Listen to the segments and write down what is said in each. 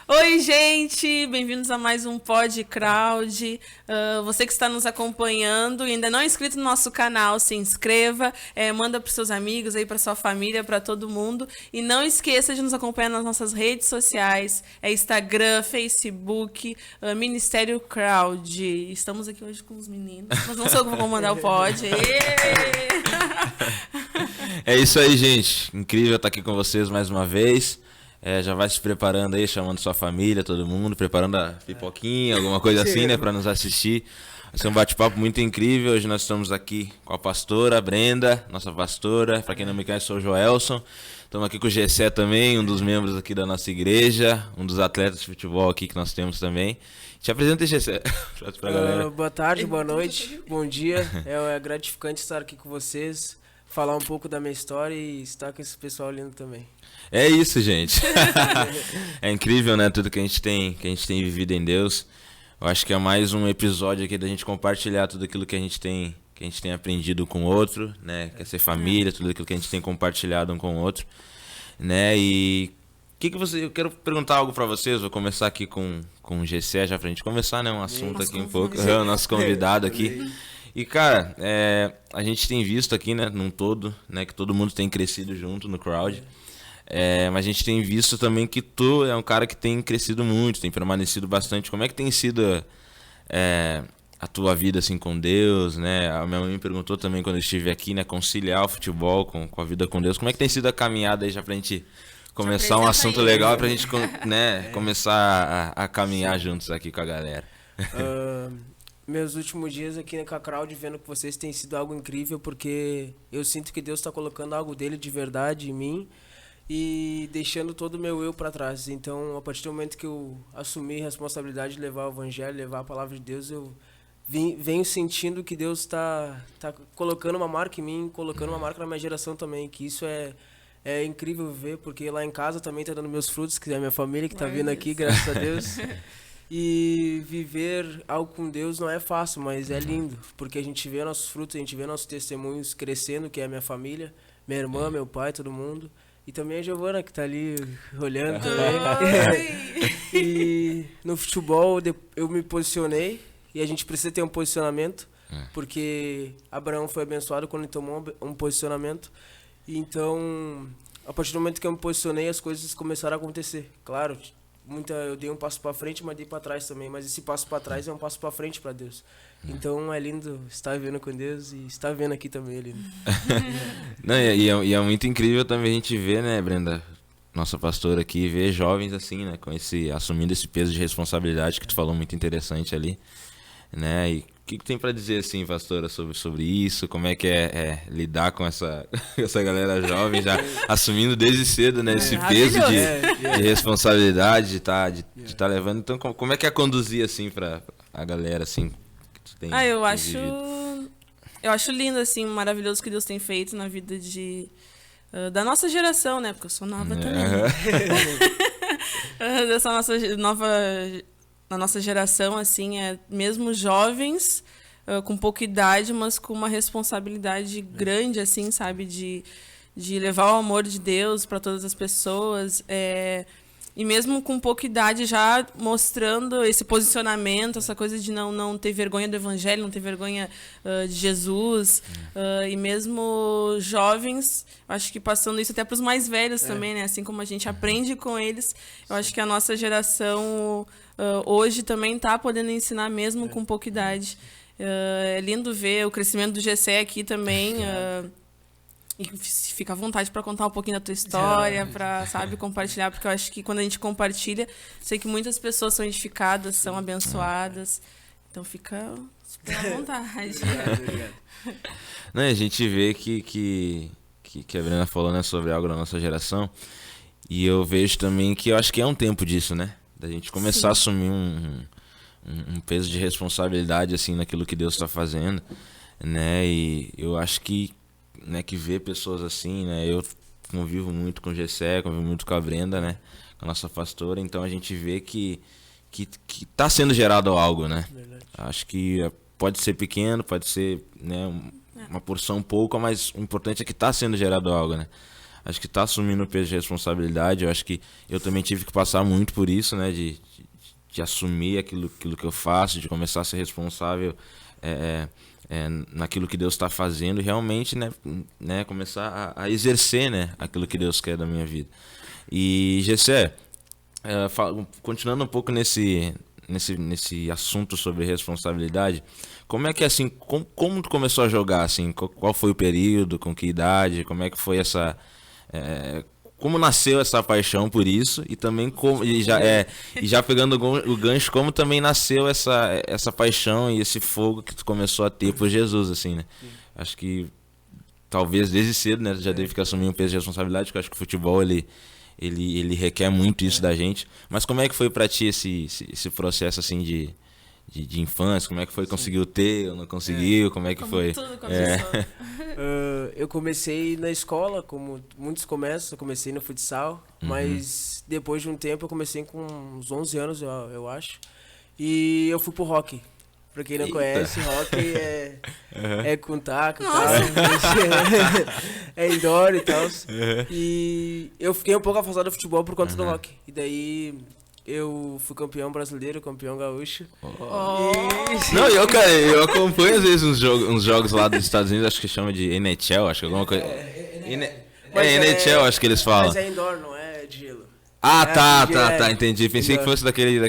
Oi, gente! Bem-vindos a mais um Pod Crowd. Você que está nos acompanhando e ainda não é inscrito no nosso canal, se inscreva, manda para os seus amigos, aí para sua família, para todo mundo. E não esqueça de nos acompanhar nas nossas redes sociais, Instagram, Facebook, Ministério Crowd. Estamos aqui hoje com os meninos, mas não sou eu que vou comandar o pod. É isso aí, gente. Incrível estar aqui com vocês mais uma vez. Já vai se preparando aí, chamando sua família, todo mundo, preparando a pipoquinha, alguma coisa assim, né, para nos assistir. Vai ser um bate-papo muito incrível. Hoje nós estamos aqui com a pastora Brenda, nossa pastora. Para quem não me conhece, sou o Joelson. Estamos aqui com o Gessé também, um dos membros aqui da nossa igreja, um dos atletas de futebol aqui que nós temos também. Te apresenta, Gessé, pra galera. Boa tarde, boa noite, bom dia. É gratificante estar aqui com vocês, falar um pouco da minha história e estar com esse pessoal lindo também. É isso, gente. É incrível, né? Tudo que a gente tem vivido em Deus. Eu acho que é mais um episódio aqui da gente compartilhar tudo aquilo que a gente tem aprendido com o outro, né? Quer ser família, tudo aquilo que a gente tem compartilhado um com o outro, né? E eu quero perguntar algo pra vocês. Vou começar aqui com o Gessé, já pra gente começar, né? Um assunto aqui um pouco. É o nosso convidado aqui. E, cara, a gente tem visto aqui, né, num todo, né, que todo mundo tem crescido junto no crowd. Mas a gente tem visto também que tu é um cara que tem crescido muito, tem permanecido bastante. Como é que tem sido a tua vida assim com Deus, né? A minha mãe me perguntou também quando eu estive aqui, né, conciliar o futebol com a vida com Deus. Como é que tem sido a caminhada aí já pra gente começar um assunto legal, pra gente, né, começar a caminhar juntos aqui com a galera? Meus últimos dias aqui com a crowd, vendo que vocês têm sido algo incrível, porque eu sinto que Deus está colocando algo dele de verdade em mim e deixando todo o meu eu para trás. Então, a partir do momento que eu assumi a responsabilidade de levar o evangelho, levar a palavra de Deus, eu venho sentindo que Deus está colocando uma marca em mim, colocando uma marca na minha geração também, que isso é incrível ver, porque lá em casa também está dando meus frutos, que é a minha família que está vindo aqui, graças a Deus. E viver algo com Deus não é fácil, mas é lindo, porque a gente vê nossos frutos, a gente vê nossos testemunhos crescendo, que é a minha família, minha irmã, meu pai, todo mundo. E também a Giovana, que tá ali olhando também. E no futebol eu me posicionei, e a gente precisa ter um posicionamento, porque Abraão foi abençoado quando ele tomou um posicionamento. E então, a partir do momento que eu me posicionei, as coisas começaram a acontecer. Claro, eu dei um passo para frente, mas dei para trás também. Mas esse passo para trás é um passo para frente para Deus. Então é lindo estar vivendo com Deus e estar vendo aqui também é lindo. Não, e é muito incrível também a gente ver, né, Brenda, nossa pastora aqui, ver jovens assim, né, assumindo esse peso de responsabilidade que tu falou, muito interessante ali, né? E o que tem para dizer assim, pastora, sobre isso? Como é que é lidar com essa galera jovem já assumindo desde cedo, né, esse peso de responsabilidade de tá levando? Então, como é que é conduzir assim para a galera assim? Eu acho lindo, assim, maravilhoso que Deus tem feito na vida da nossa geração, né? Porque eu sou nova também. Dessa na nossa geração, assim, mesmo jovens, com pouca idade, mas com uma responsabilidade grande, assim, sabe? De levar o amor de Deus para todas as pessoas. E mesmo com pouca idade já mostrando esse posicionamento, essa coisa de não ter vergonha do evangelho, não ter vergonha de Jesus. E mesmo jovens, acho que passando isso até para os mais velhos também, né? Assim como a gente aprende com eles, eu acho que a nossa geração hoje também está podendo ensinar mesmo com pouca idade. É lindo ver o crescimento do Gessé aqui também. E fica à vontade para contar um pouquinho da tua história, para, sabe, compartilhar, porque eu acho que quando a gente compartilha, sei que muitas pessoas são edificadas, são abençoadas. Então fica à vontade. Obrigado. Não, a gente vê que a Brenda falou, né, sobre algo da nossa geração, e eu vejo também que eu acho que é um tempo disso, né? Da gente começar a assumir um peso de responsabilidade assim naquilo que Deus está fazendo, né? E eu acho que, né, que ver pessoas assim, né? Eu convivo muito com o Gessé, convivo muito com a Brenda, né? Com a nossa pastora, então a gente vê que tá sendo gerado algo, né? Verdade. Acho que pode ser pequeno, pode ser, né, uma porção pouca, mas o importante é que tá sendo gerado algo, né? acho que tá assumindo o peso de responsabilidade. Eu acho que eu também tive que passar muito por isso, né? De assumir aquilo que eu faço, de começar a ser responsável naquilo que Deus está fazendo e realmente, né, começar a exercer, né, aquilo que Deus quer da minha vida. E, Gessé, continuando um pouco nesse assunto sobre responsabilidade, como é que, assim, como tu começou a jogar, assim, qual foi o período, com que idade, como é que foi como nasceu essa paixão por isso e também já pegando o gancho, como também nasceu essa paixão e esse fogo que tu começou a ter por Jesus, assim, né? Acho que talvez desde cedo, né, já teve que assumir um peso de responsabilidade, porque eu acho que o futebol ele requer muito isso da gente. Mas como é que foi pra ti esse processo assim de infância? Como é que foi? Conseguiu ter ou não conseguiu? Como é que foi? Tudo começou. Eu comecei na escola, como muitos começam, eu comecei no futsal, mas depois de um tempo eu comecei com uns 11 anos, eu acho, e eu fui pro hockey. Pra quem não conhece, hockey é com taco, é indoor e tal. E eu fiquei um pouco afastado do futebol por conta do hockey. E daí eu fui campeão brasileiro, campeão gaúcho. Não, eu acompanho às vezes uns jogos lá dos Estados Unidos, acho que chama de NHL, acho que alguma coisa. NHL, acho que eles falam. Mas é indoor, não é de gelo. Tá, entendi. Pensei que fosse daquele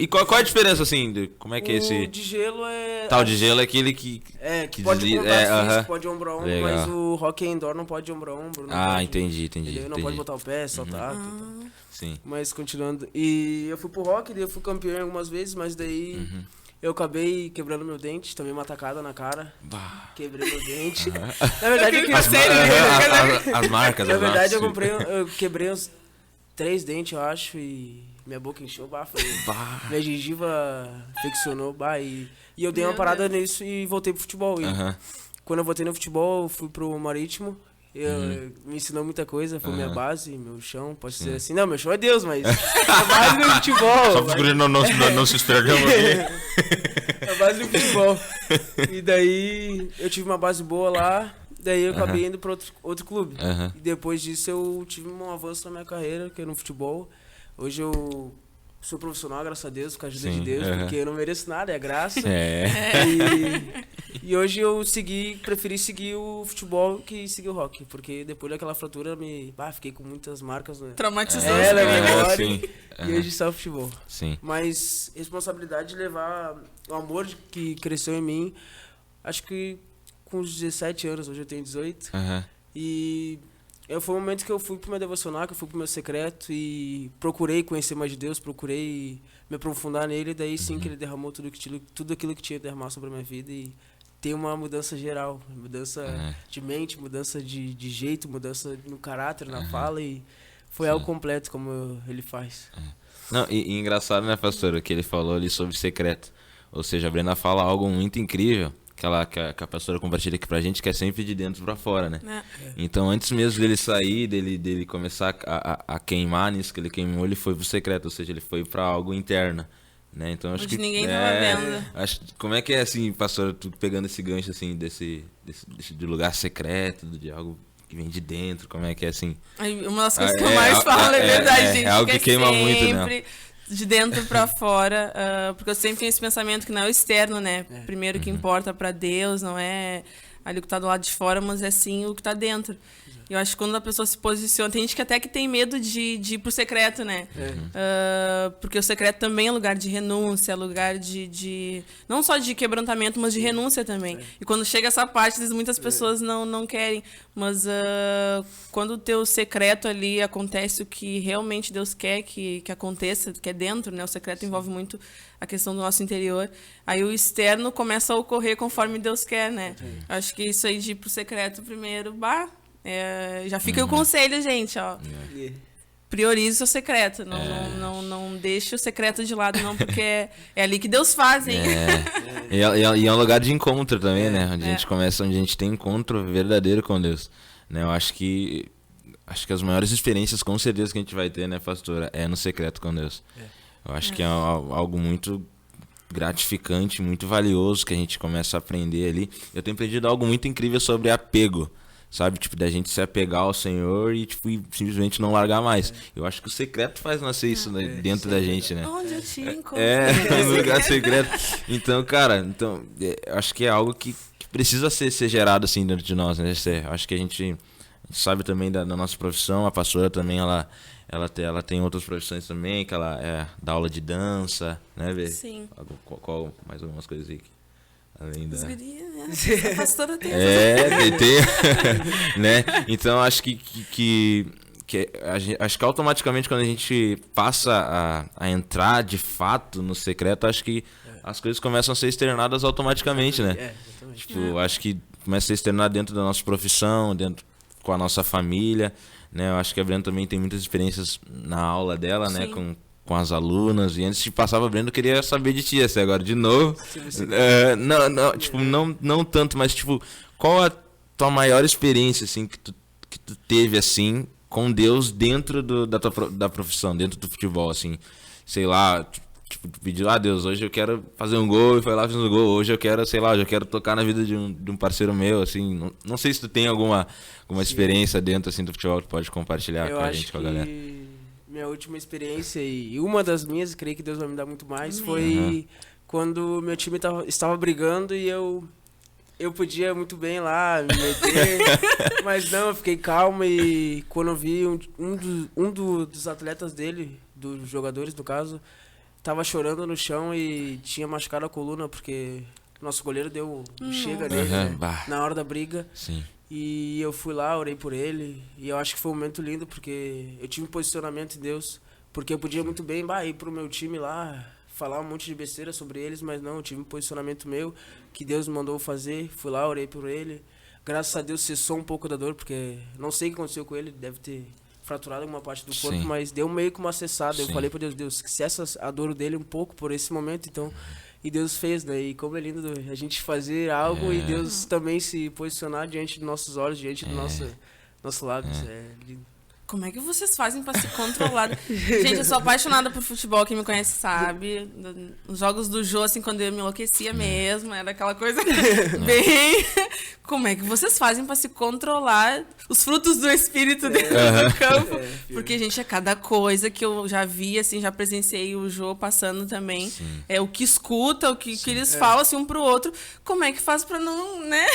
E qual a diferença, assim, como é que é esse... O de gelo é... Tal de gelo é aquele que pode desliza. contato físico, pode ombro a ombro, Legal. mas o hockey indoor não pode ombro a ombro. Entendi. Não pode botar o pé, saltar. Sim. Mas continuando. E eu fui pro hockey, daí eu fui campeão algumas vezes, mas daí eu acabei quebrando meu dente, tomei uma tacada na cara. Quebrei meu dente. Na verdade, As marcas. Na verdade, eu quebrei uns 3 dentes, eu acho, e minha boca encheu, minha gengiva infeccionou, e eu dei uma parada nisso e voltei pro futebol. E quando eu voltei no futebol, eu fui pro Marítimo. Me ensinou muita coisa, foi minha base, meu chão, posso dizer assim. Não, meu chão é Deus, mas a base do futebol. Só para não se estragamos aqui. A base do futebol. E daí eu tive uma base boa lá, daí eu acabei indo para outro clube. E depois disso eu tive um avanço na minha carreira, que é no futebol. Hoje eu sou profissional, graças a Deus, com a ajuda de Deus, porque eu não mereço nada, é graça. E hoje eu preferi seguir o futebol que seguir o hockey, porque depois daquela fratura fiquei com muitas marcas. Né? Traumatizou. E hoje só o futebol. Sim. Mas responsabilidade de levar o amor que cresceu em mim, acho que com os 17 anos, hoje eu tenho 18. E foi um momento que eu fui pro meu devocional, que eu fui pro meu secreto e procurei conhecer mais de Deus, procurei me aprofundar nele, e daí sim que ele derramou tudo aquilo que tinha que derramar sobre a minha vida e ter uma mudança geral, mudança de mente, mudança de jeito, mudança no caráter, na fala, e foi algo completo como ele faz. Não, e engraçado, né, pastor, o que ele falou ali sobre secreto. Ou seja, a Brena fala algo muito incrível, que a pastora compartilha aqui pra gente, que é sempre de dentro pra fora, né? Então, antes mesmo dele sair, dele começar a queimar nisso que ele queimou, ele foi pro secreto, ou seja, ele foi pra algo interno, né? Então, acho que ninguém tava vendo. Como é que é, assim, pastora, tu pegando esse gancho, assim, de lugar secreto, de algo que vem de dentro, como é que é, assim? Uma das coisas que eu mais falo, é verdade, gente. É algo que queima muito, né? De dentro pra fora, porque eu sempre tenho esse pensamento que não é o externo, né? Primeiro o que importa pra Deus não é ali o que tá do lado de fora, mas é sim o que tá dentro. Eu acho que quando a pessoa se posiciona, tem gente que até que tem medo de ir pro secreto, né? Porque o secreto também é lugar de renúncia, lugar de não só de quebrantamento, mas de renúncia também. E quando chega essa parte, muitas pessoas não querem. Mas quando o teu secreto ali acontece o que realmente Deus quer que aconteça, que é dentro, né? O secreto envolve muito a questão do nosso interior. Aí o externo começa a ocorrer conforme Deus quer, né? Acho que isso aí de ir pro secreto primeiro, já fica o conselho, gente, ó. Priorize o seu secreto. Não deixe o secreto de lado, não, porque é ali que Deus faz, hein? E é um lugar de encontro também, né? Onde a gente começa, onde a gente tem encontro verdadeiro com Deus. Né? Eu acho que as maiores experiências, com certeza, que a gente vai ter, né, pastora, é no secreto com Deus. Eu acho que é algo muito gratificante, muito valioso, que a gente começa a aprender ali. Eu tenho aprendido algo muito incrível sobre apego. sabe? Tipo, da gente se apegar ao Senhor e, tipo, e simplesmente não largar mais. Eu acho que o secreto faz nascer isso, né, dentro da gente, né? Onde eu te encontro? No lugar secreto. Então, cara, eu acho que é algo que precisa ser gerado, assim, dentro de nós, né? Acho que a gente sabe também da nossa profissão, a pastora também, ela tem outras profissões também, que ela dá aula de dança, né, Vê? Sim. Qual mais algumas coisas aí? Além da... A pastora tem né? Então acho que acho que automaticamente quando a gente passa a entrar de fato no secreto, acho que as coisas começam a ser externadas automaticamente, né? Tipo, acho que começa a ser externado dentro da nossa profissão, dentro com a nossa família, né? Eu acho que a Brenda também tem muitas experiências na aula dela, né? Com as alunas, e antes de passar pra Brenda eu queria saber de ti, assim, agora de novo. Não tanto, mas tipo, qual a tua maior experiência, assim, que tu teve, assim, com Deus dentro da profissão, dentro do futebol, assim, sei lá, tipo, pediu, Deus, hoje eu quero fazer um gol, e foi lá, fez um gol, hoje eu quero, sei lá, eu quero tocar na vida de um parceiro meu, assim, não sei se tu tem alguma experiência dentro, assim, do futebol que tu pode compartilhar com a gente, com a galera. Minha última experiência e uma das minhas, creio que Deus vai me dar muito mais, foi quando meu time estava brigando e eu podia muito bem lá me meter, mas não, eu fiquei calmo e quando eu vi um dos atletas dele, dos jogadores no caso, tava chorando no chão e tinha machucado a coluna porque nosso goleiro deu um chega nele, né, na hora da briga. Sim. E eu fui lá, orei por ele, e eu acho que foi um momento lindo, porque eu tive um posicionamento em Deus, porque eu podia muito bem ir pro meu time lá, falar um monte de besteira sobre eles, mas não, eu tive um posicionamento meu, que Deus me mandou fazer, fui lá, orei por ele, graças a Deus cessou um pouco da dor, porque não sei o que aconteceu com ele, deve ter fraturado alguma parte do corpo, mas deu meio que uma cessada. Eu falei para Deus, que cessa a dor dele um pouco por esse momento, então... E Deus fez, né? E como é lindo a gente fazer algo e Deus também se posicionar diante dos nossos olhos, diante do nosso lábios. É lindo. Como é que vocês fazem pra se controlar? Gente, eu sou apaixonada por futebol, quem me conhece sabe. Os jogos do Jô, assim, quando eu me enlouquecia mesmo, era aquela coisa bem... Como é que vocês fazem pra se controlar os frutos do espírito dentro do campo? Porque, gente, é cada coisa que eu já vi, assim, já presenciei o Jô passando também. Sim. É o que escuta, o que eles falam, assim, um pro outro. Como é que faz pra não, né?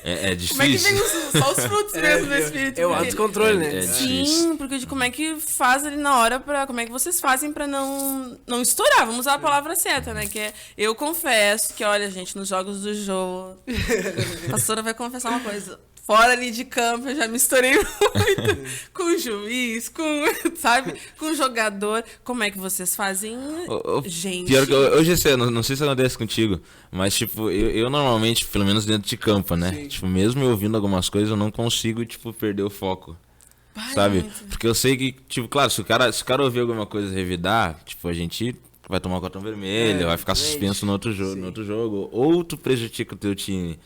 É difícil. Como é que vem só os frutos mesmo do espírito? É o autocontrole, né? Sim, porque como é que faz ali na hora pra... Como é que vocês fazem pra não estourar? Vamos usar a palavra certa, né? Que é... Eu confesso que, olha, gente, nos jogos do Jô... A pastora vai confessar uma coisa. Fora ali de campo, eu já me estourei muito com o juiz, sabe? Com o jogador. Como é que vocês fazem? Gente... Pior que hoje, não sei se acontece contigo, mas, tipo, eu normalmente, pelo menos dentro de campo, né? Sim. Tipo, mesmo eu ouvindo algumas coisas, eu não consigo, tipo, perder o foco. Sabe? Porque eu sei que, tipo, claro, se o cara ouvir alguma coisa revidar, tipo, a gente vai tomar o cartão vermelho, vai ficar suspenso no outro jogo. Ou tu prejudica o teu time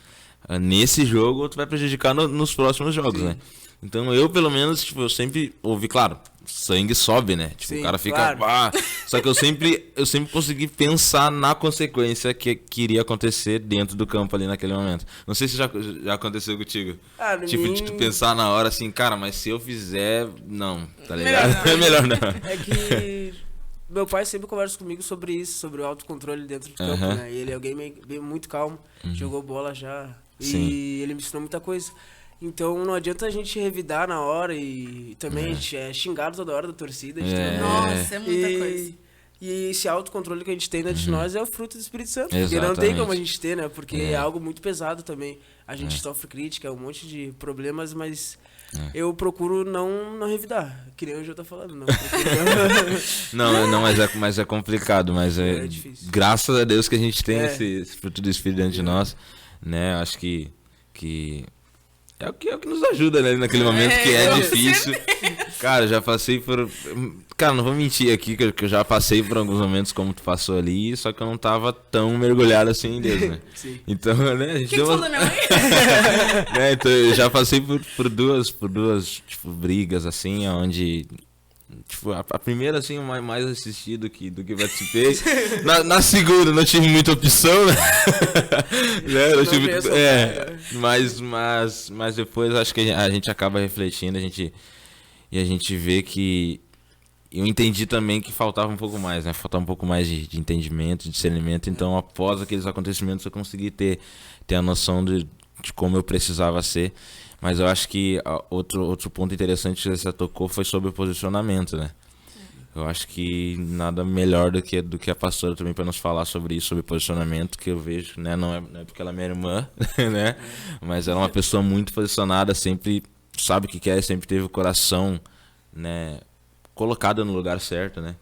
nesse jogo, ou tu vai prejudicar nos próximos jogos, né? Então eu, pelo menos, tipo, eu sempre ouvi, claro, sangue sobe, né? Tipo, o cara fica... Claro. Só que eu sempre consegui pensar na consequência que iria acontecer dentro do campo ali naquele momento. Não sei se já aconteceu contigo. Tipo, de tu pensar na hora assim, cara, mas se eu fizer... Não, tá ligado? É melhor não. É que... Meu pai sempre conversa comigo sobre isso, sobre o autocontrole dentro do campo, né? E ele é alguém muito calmo, jogou bola já, e ele me ensinou muita coisa. Então não adianta a gente revidar na hora e também a gente é xingado toda hora da torcida. Nossa, é muita coisa. E esse autocontrole que a gente tem dentro de nós é o fruto do Espírito Santo. Porque não tem como a gente ter, né? Porque é algo muito pesado também. A gente sofre crítica, um monte de problemas, mas... Eu procuro não revidar, que nem o Jô tá falando. Não, mas é complicado, mas é difícil. Graças a Deus que a gente tem esse fruto do Espírito dentro de nós, né? Acho que é o que nos ajuda, né? Naquele momento que é difícil. Cara, já passei por... Cara, não vou mentir aqui, que eu já passei por alguns momentos como tu passou ali, só que eu não tava tão mergulhado assim em Deus, né? Sim. Então, né, a gente deu uma... minha mãe? Né, então eu já passei por duas tipo, brigas, assim, onde Tipo, a primeira, assim, mais assistido do que participei. Na segunda, não tive muita opção, né? Mas depois acho que a gente acaba refletindo, e a gente vê que eu entendi também que faltava um pouco mais, né? Faltava um pouco mais de entendimento, de discernimento. Então, após aqueles acontecimentos, eu consegui ter a noção de como eu precisava ser. Mas eu acho que outro ponto interessante que você tocou foi sobre o posicionamento, né? Eu acho que nada melhor do que a pastora também para nos falar sobre isso, sobre posicionamento, que eu vejo, né? Não é porque ela é minha irmã, né? Mas ela é uma pessoa muito posicionada, sempre sabe o que quer, sempre teve o coração, né, colocado no lugar certo, né?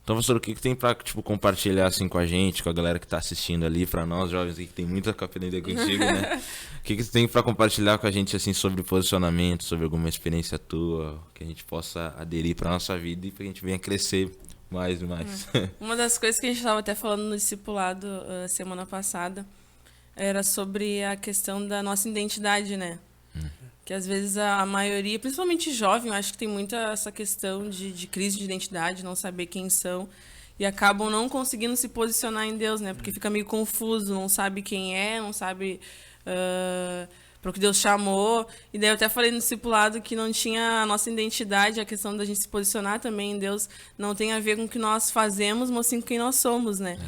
Então, pastor, o que tem pra, tipo, compartilhar, assim, com a gente, com a galera que tá assistindo ali, pra nós, jovens, que tem muita coisa a aprender contigo, né? O que tem pra compartilhar com a gente, assim, sobre posicionamento, sobre alguma experiência tua, que a gente possa aderir pra nossa vida e pra gente venha crescer mais e mais? Uma das coisas que a gente estava até falando no discipulado semana passada era sobre a questão da nossa identidade, né? Que às vezes a maioria, principalmente jovem, eu acho que tem muita essa questão de crise de identidade, não saber quem são, e acabam não conseguindo se posicionar em Deus, né? Porque fica meio confuso, não sabe quem é, não sabe para o que Deus chamou. E daí eu até falei no discipulado que não tinha a nossa identidade, a questão da gente se posicionar também em Deus não tem a ver com o que nós fazemos, mas sim com quem nós somos, né?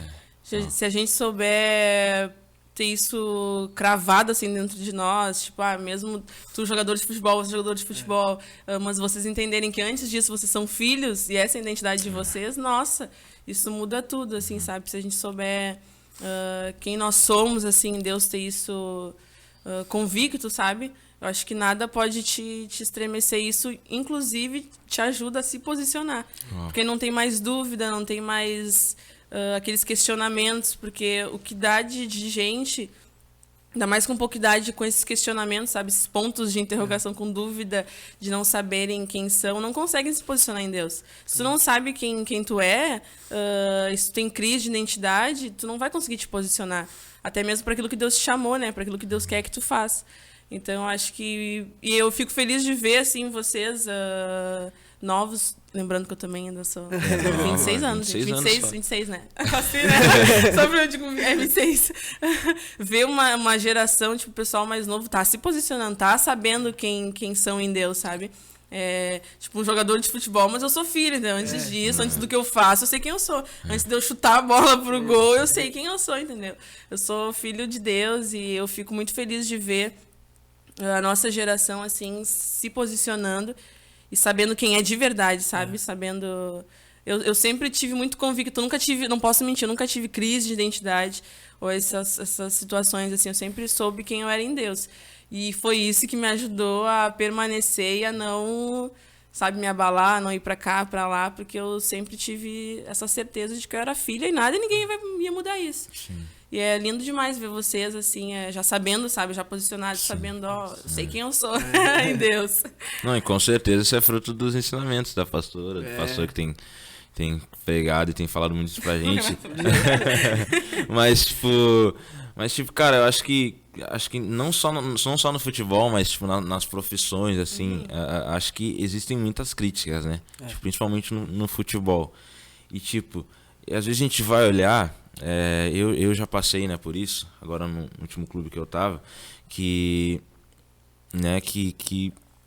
Se a gente souber ter isso cravado assim dentro de nós, tipo, mesmo tu jogador de futebol, você jogador de futebol, mas vocês entenderem que antes disso vocês são filhos e essa é a identidade de vocês, nossa, isso muda tudo, assim, sabe? Se a gente souber quem nós somos, assim, Deus ter isso convicto, sabe? Eu acho que nada pode te estremecer, isso inclusive te ajuda a se posicionar, porque não tem mais dúvida, não tem mais aqueles questionamentos, porque o que dá de gente, ainda mais com pouca idade, com esses questionamentos, sabe, esses pontos de interrogação com dúvida, de não saberem quem são, não conseguem se posicionar em Deus. Se tu não sabe quem tu é, se tu tem crise de identidade, tu não vai conseguir te posicionar, até mesmo para aquilo que Deus te chamou, né, para aquilo que Deus quer que tu faça. Então, eu acho que... E eu fico feliz de ver, assim, vocês novos, lembrando que eu também ainda sou 26 anos, 26, né? Assim, né? Só pra eu digo, 26. Ver uma geração, tipo, o pessoal mais novo tá se posicionando, tá sabendo quem são em Deus, sabe? Tipo, um jogador de futebol, mas eu sou filho, né? Antes disso, antes do que eu faço, eu sei quem eu sou. Antes de eu chutar a bola pro gol, eu sei quem eu sou, entendeu? Eu sou filho de Deus e eu fico muito feliz de ver a nossa geração, assim, se posicionando e sabendo quem é de verdade, sabe? Sabendo... Eu sempre tive muito convicto, nunca tive, não posso mentir, eu nunca tive crise de identidade ou essas situações, assim, eu sempre soube quem eu era em Deus. E foi isso que me ajudou a permanecer e a não, sabe, me abalar, não ir pra cá, pra lá, porque eu sempre tive essa certeza de que eu era filha e nada e ninguém ia mudar isso. Sim. E é lindo demais ver vocês, assim, já sabendo, sabe, já posicionados, sabendo, sei quem eu sou em Deus. Não, e com certeza isso é fruto dos ensinamentos da pastora, do pastor que tem pregado e tem falado muito isso pra gente. Mas, tipo, cara, eu acho que não só no futebol, mas, tipo, nas profissões, assim, acho que existem muitas críticas, né? Tipo, principalmente no futebol. E, tipo, às vezes a gente vai olhar... eu já passei, né, por isso, agora no último clube que eu tava, que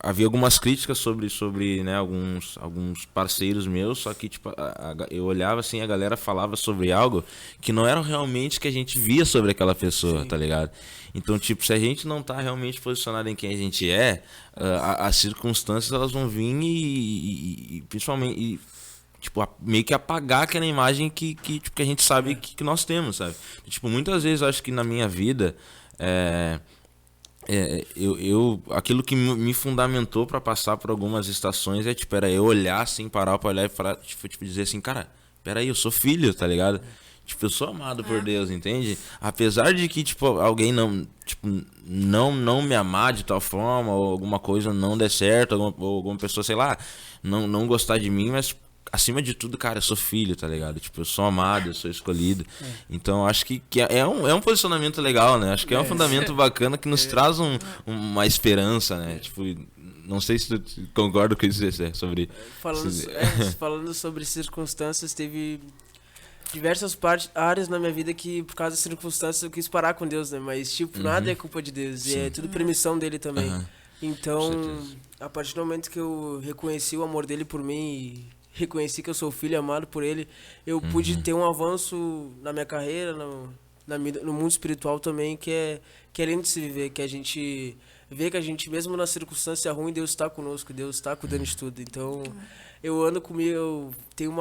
havia algumas críticas sobre né, alguns parceiros meus, só que tipo, eu olhava assim, a galera falava sobre algo que não era realmente que a gente via sobre aquela pessoa. Sim. Tá ligado? Então, tipo, se a gente não tá realmente posicionado em quem a gente as circunstâncias elas vão vir e principalmente... tipo, meio que apagar aquela imagem que a gente sabe que nós temos, sabe? Tipo, muitas vezes eu acho que na minha vida aquilo que me fundamentou para passar por algumas estações tipo, era eu olhar assim, parar pra olhar e falar, tipo, dizer assim, cara, peraí, eu sou filho, tá ligado? Tipo, eu sou amado por Deus, entende? Apesar de que, tipo, alguém não me amar de tal forma, ou alguma coisa não der certo, ou alguma pessoa, sei lá, não gostar de mim, mas acima de tudo, cara, eu sou filho, tá ligado? Tipo, eu sou amado, eu sou escolhido. Então, acho que é um posicionamento legal, né? Acho que é um fundamento bacana que nos traz uma esperança, né? Tipo, Não sei se tu concorda com isso, Zé, sobre... Falando sobre circunstâncias, teve diversas áreas na minha vida que, por causa das circunstâncias, eu quis parar com Deus, né? Mas, tipo, nada é culpa de Deus. E é tudo permissão dele também. Então, a partir do momento que eu reconheci o amor dele por mim e reconheci que eu sou filho amado por ele, eu pude ter um avanço na minha carreira, no mundo espiritual também, que é lindo de se viver, que a gente vê que a gente, mesmo na circunstância ruim, Deus está conosco, Deus está cuidando de tudo. Então, eu ando comigo, eu tenho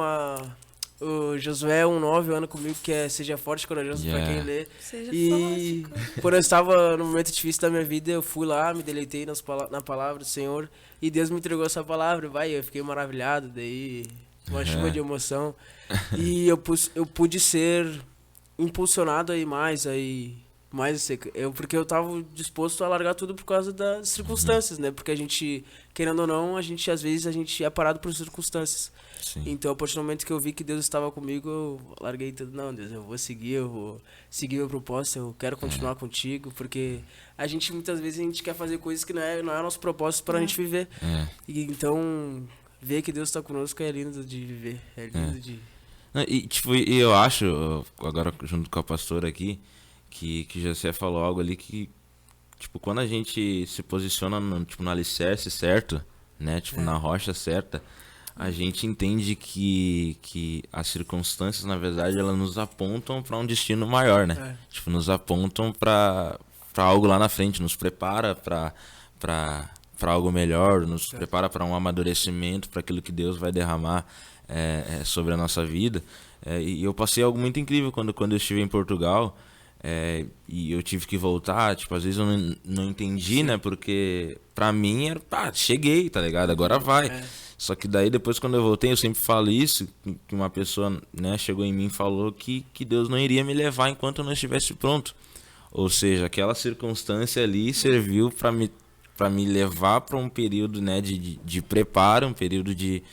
o Josué 1:9 anda comigo, que é seja forte e corajoso pra quem lê. Seja E forte. quando eu estava no momento difícil da minha vida, eu fui lá, me deleitei na palavra do Senhor, e Deus me entregou essa palavra, eu fiquei maravilhado, daí uma chuva de emoção. E eu pude ser impulsionado porque eu tava disposto a largar tudo por causa das circunstâncias, né? Porque a gente, querendo ou não, às vezes a gente é parado por circunstâncias. Sim. Então, a partir do momento que eu vi que Deus estava comigo, eu larguei tudo. Não, Deus, eu vou seguir meu propósito, eu quero continuar contigo, porque a gente, muitas vezes, a gente quer fazer coisas que não é nosso propósito para a gente viver. E, então, ver que Deus está conosco é lindo de viver, é lindo de... E eu acho, agora junto com a pastora aqui, que José falou algo ali que, tipo, quando a gente se posiciona no alicerce certo, né, tipo, na rocha certa, a gente entende que as circunstâncias, na verdade, elas nos apontam para um destino maior, né? Tipo, nos apontam para algo lá na frente, nos prepara para algo melhor, nos prepara para um amadurecimento, para aquilo que Deus vai derramar sobre a nossa vida. E eu passei algo muito incrível quando eu estive em Portugal, e eu tive que voltar. Tipo, às vezes eu não entendi, né? Porque pra mim era, cheguei, tá ligado? Agora vai. Só que daí depois, quando eu voltei, eu sempre falo isso, que uma pessoa, né, chegou em mim e falou que Deus não iria me levar enquanto eu não estivesse pronto. Ou seja, aquela circunstância ali serviu para me levar para um período, né, de preparo, um período de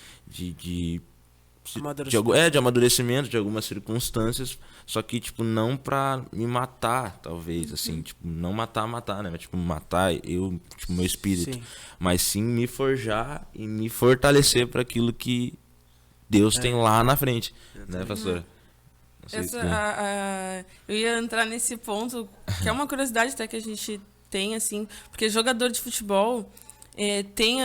amadurecimento de algumas circunstâncias, só que, tipo, não pra me matar, talvez, assim, tipo, não matar, né, mas, tipo, matar meu espírito, mas sim me forjar e me fortalecer para aquilo que Deus tem lá na frente, né, pastora? Eu ia entrar nesse ponto, que é uma curiosidade até que a gente tem, assim, porque jogador de futebol... tem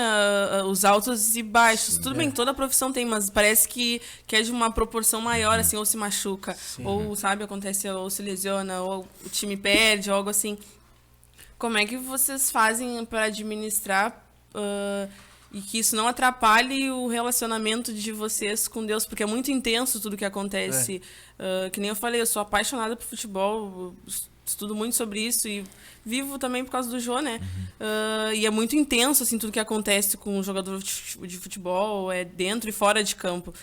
os altos e baixos. Tudo bem, toda profissão tem, mas parece que é de uma proporção maior, assim, ou se machuca, ou, sabe, acontece, ou se lesiona, ou o time perde, ou algo assim. Como é que vocês fazem para administrar e que isso não atrapalhe o relacionamento de vocês com Deus? Porque é muito intenso tudo que acontece. Que nem eu falei, eu sou apaixonada por futebol, estudo muito sobre isso e vivo também por causa do Jô, né? E é muito intenso, assim, tudo que acontece com um jogador de futebol, dentro e fora de campo.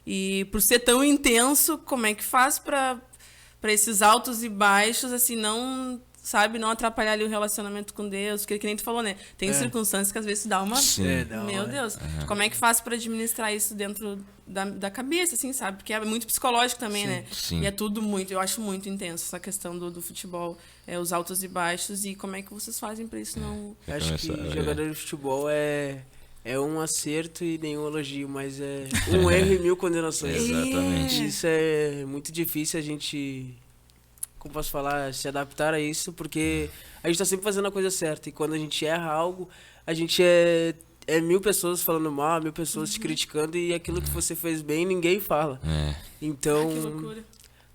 E por ser tão intenso, como é que faz para esses altos e baixos, assim, não atrapalhar ali o relacionamento com Deus? Porque, que nem tu falou, né? Tem circunstâncias que às vezes dá uma... Meu Deus. Como é que faz para administrar isso dentro da cabeça, assim, sabe? Porque é muito psicológico também, né? E é tudo muito... Eu acho muito intenso essa questão do futebol, os altos e baixos. E como é que vocês fazem para isso não... Acho que jogador de futebol é um acerto e nenhum elogio, mas é um erro e 1000 condenações. Exatamente. Isso é muito difícil a gente... Como posso falar, se adaptar a isso, porque a gente tá sempre fazendo a coisa certa. E quando a gente erra algo, a gente é 1000 pessoas falando mal, 1000 pessoas te criticando, e aquilo que você fez bem, ninguém fala. Então, que loucura.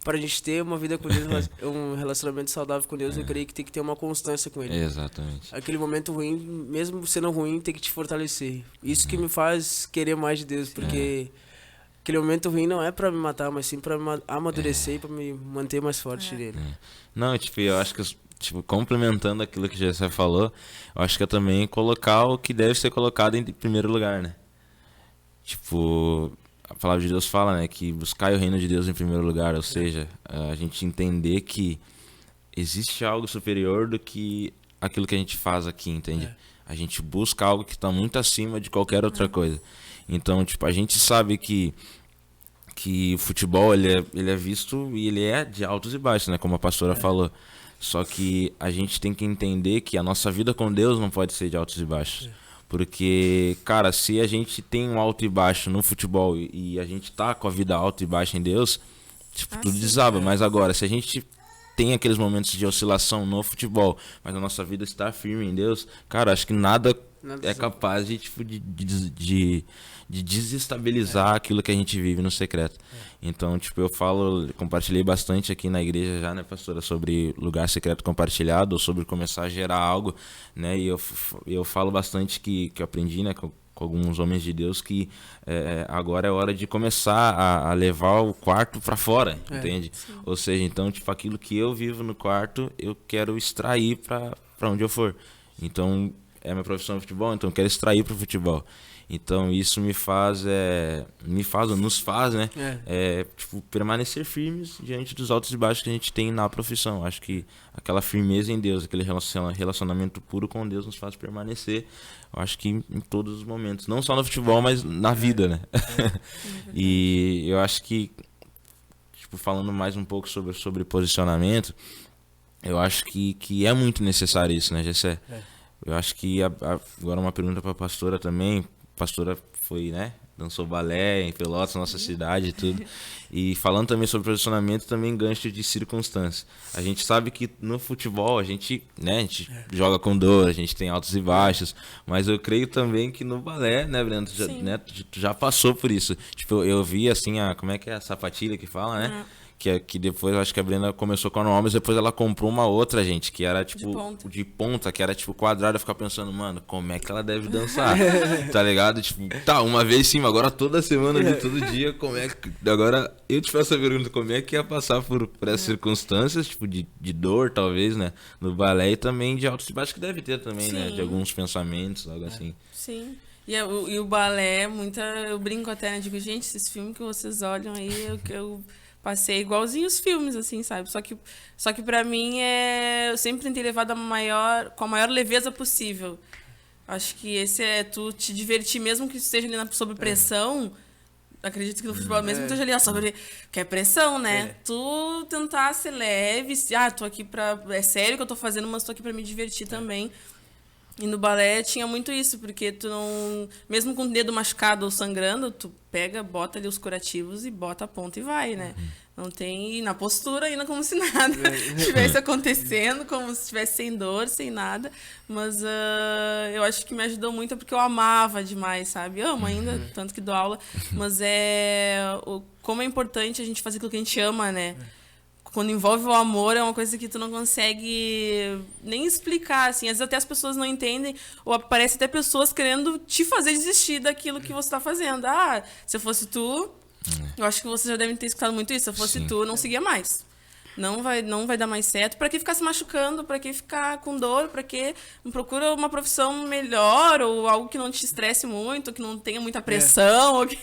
Pra gente ter uma vida com Deus, um relacionamento saudável com Deus, eu creio que tem que ter uma constância com Ele. Exatamente. Aquele momento ruim, mesmo sendo ruim, tem que te fortalecer. Isso que me faz querer mais de Deus, porque... Aquele momento ruim não é pra me matar, mas sim pra me amadurecer e pra me manter mais forte nele. Não, tipo, eu acho que, tipo, complementando aquilo que você falou, eu acho que é também colocar o que deve ser colocado em primeiro lugar, né? Tipo, a palavra de Deus fala, né, que buscar o reino de Deus em primeiro lugar, ou seja, a gente entender que existe algo superior do que aquilo que a gente faz aqui, entende? A gente busca algo que está muito acima de qualquer outra coisa. Então, tipo, a gente sabe que o futebol ele é visto e ele é de altos e baixos, né? Como a pastora falou. Só que a gente tem que entender que a nossa vida com Deus não pode ser de altos e baixos. Porque, cara, se a gente tem um alto e baixo no futebol e a gente tá com a vida alta e baixa em Deus, tipo, tudo sim, desaba. Mas agora, se a gente tem aqueles momentos de oscilação no futebol, mas a nossa vida está firme em Deus, cara, acho que nada é capaz de, tipo, de desestabilizar aquilo que a gente vive no secreto. Então, tipo, compartilhei bastante aqui na igreja já, né, pastora, sobre lugar secreto compartilhado, ou sobre começar a gerar algo, né, e eu falo bastante que eu aprendi, né, com alguns homens de Deus, que agora é hora de começar a levar o quarto para fora, entende? Sim. Ou seja, então, tipo, aquilo que eu vivo no quarto, eu quero extrair para onde eu for. Então, é minha profissão de futebol, então eu quero extrair para o futebol. Então isso nos faz, né? Tipo, permanecer firmes diante dos altos e baixos que a gente tem na profissão. Acho que aquela firmeza em Deus, aquele relacionamento puro com Deus nos faz permanecer. Eu acho que em todos os momentos, não só no futebol, mas na vida, né? E eu acho que, tipo, falando mais um pouco sobre posicionamento, eu acho que é muito necessário isso, né, Gessé? Eu acho que agora uma pergunta para a pastora também. A pastora foi, né, dançou balé em Pelotas, nossa cidade e tudo. E falando também sobre posicionamento, também gancho de circunstância. A gente sabe que no futebol a gente joga com dor, a gente tem altos e baixos, mas eu creio também que no balé, né, Breno, tu já passou por isso. Tipo, eu vi assim, como é que é a sapatilha que fala, né? Que depois, eu acho que a Brenda começou com a normal, mas depois ela comprou uma outra, gente, que era, tipo, de ponta, que era, tipo, quadrada. Eu ficava pensando, mano, como é que ela deve dançar? Tá ligado? Tipo, tá, uma vez sim, mas agora toda semana, todo dia, como é que... Agora, eu te faço a pergunta, como é que ia passar por essas circunstâncias, tipo, de dor, talvez, né, no balé, e também de altos e baixos, que deve ter também, né, de alguns pensamentos, algo assim. Sim. E o balé, eu brinco até, né, digo, gente, esses filmes que vocês olham aí, eu passei igualzinho os filmes, assim, sabe? Só que pra mim, eu sempre tentei levar com a maior leveza possível. Acho que esse é tu te divertir, mesmo que esteja ali sob pressão. Acredito que no futebol mesmo esteja ali sobre... Que é pressão, né? Tu tentar ser leve. Tô aqui pra... É sério que eu tô fazendo, mas tô aqui pra me divertir também. E no balé tinha muito isso, porque tu não... Mesmo com o dedo machucado ou sangrando, tu pega, bota ali os curativos e bota a ponta e vai, né? Não tem... Na postura ainda como se nada estivesse acontecendo, como se estivesse sem dor, sem nada. Mas eu acho que me ajudou muito porque eu amava demais, sabe? Amo ainda, tanto que dou aula. Mas como é importante a gente fazer aquilo que a gente ama, né? Quando envolve o amor, é uma coisa que tu não consegue nem explicar, assim. Às vezes até as pessoas não entendem, ou aparece até pessoas querendo te fazer desistir daquilo que você está fazendo. Se fosse tu, eu acho que você já deve ter escutado muito isso. Se eu fosse tu, eu não seguia mais. Não vai dar mais certo. Para que ficar se machucando? Para que ficar com dor? Para que procura uma profissão melhor ou algo que não te estresse muito, que não tenha muita pressão, ou que,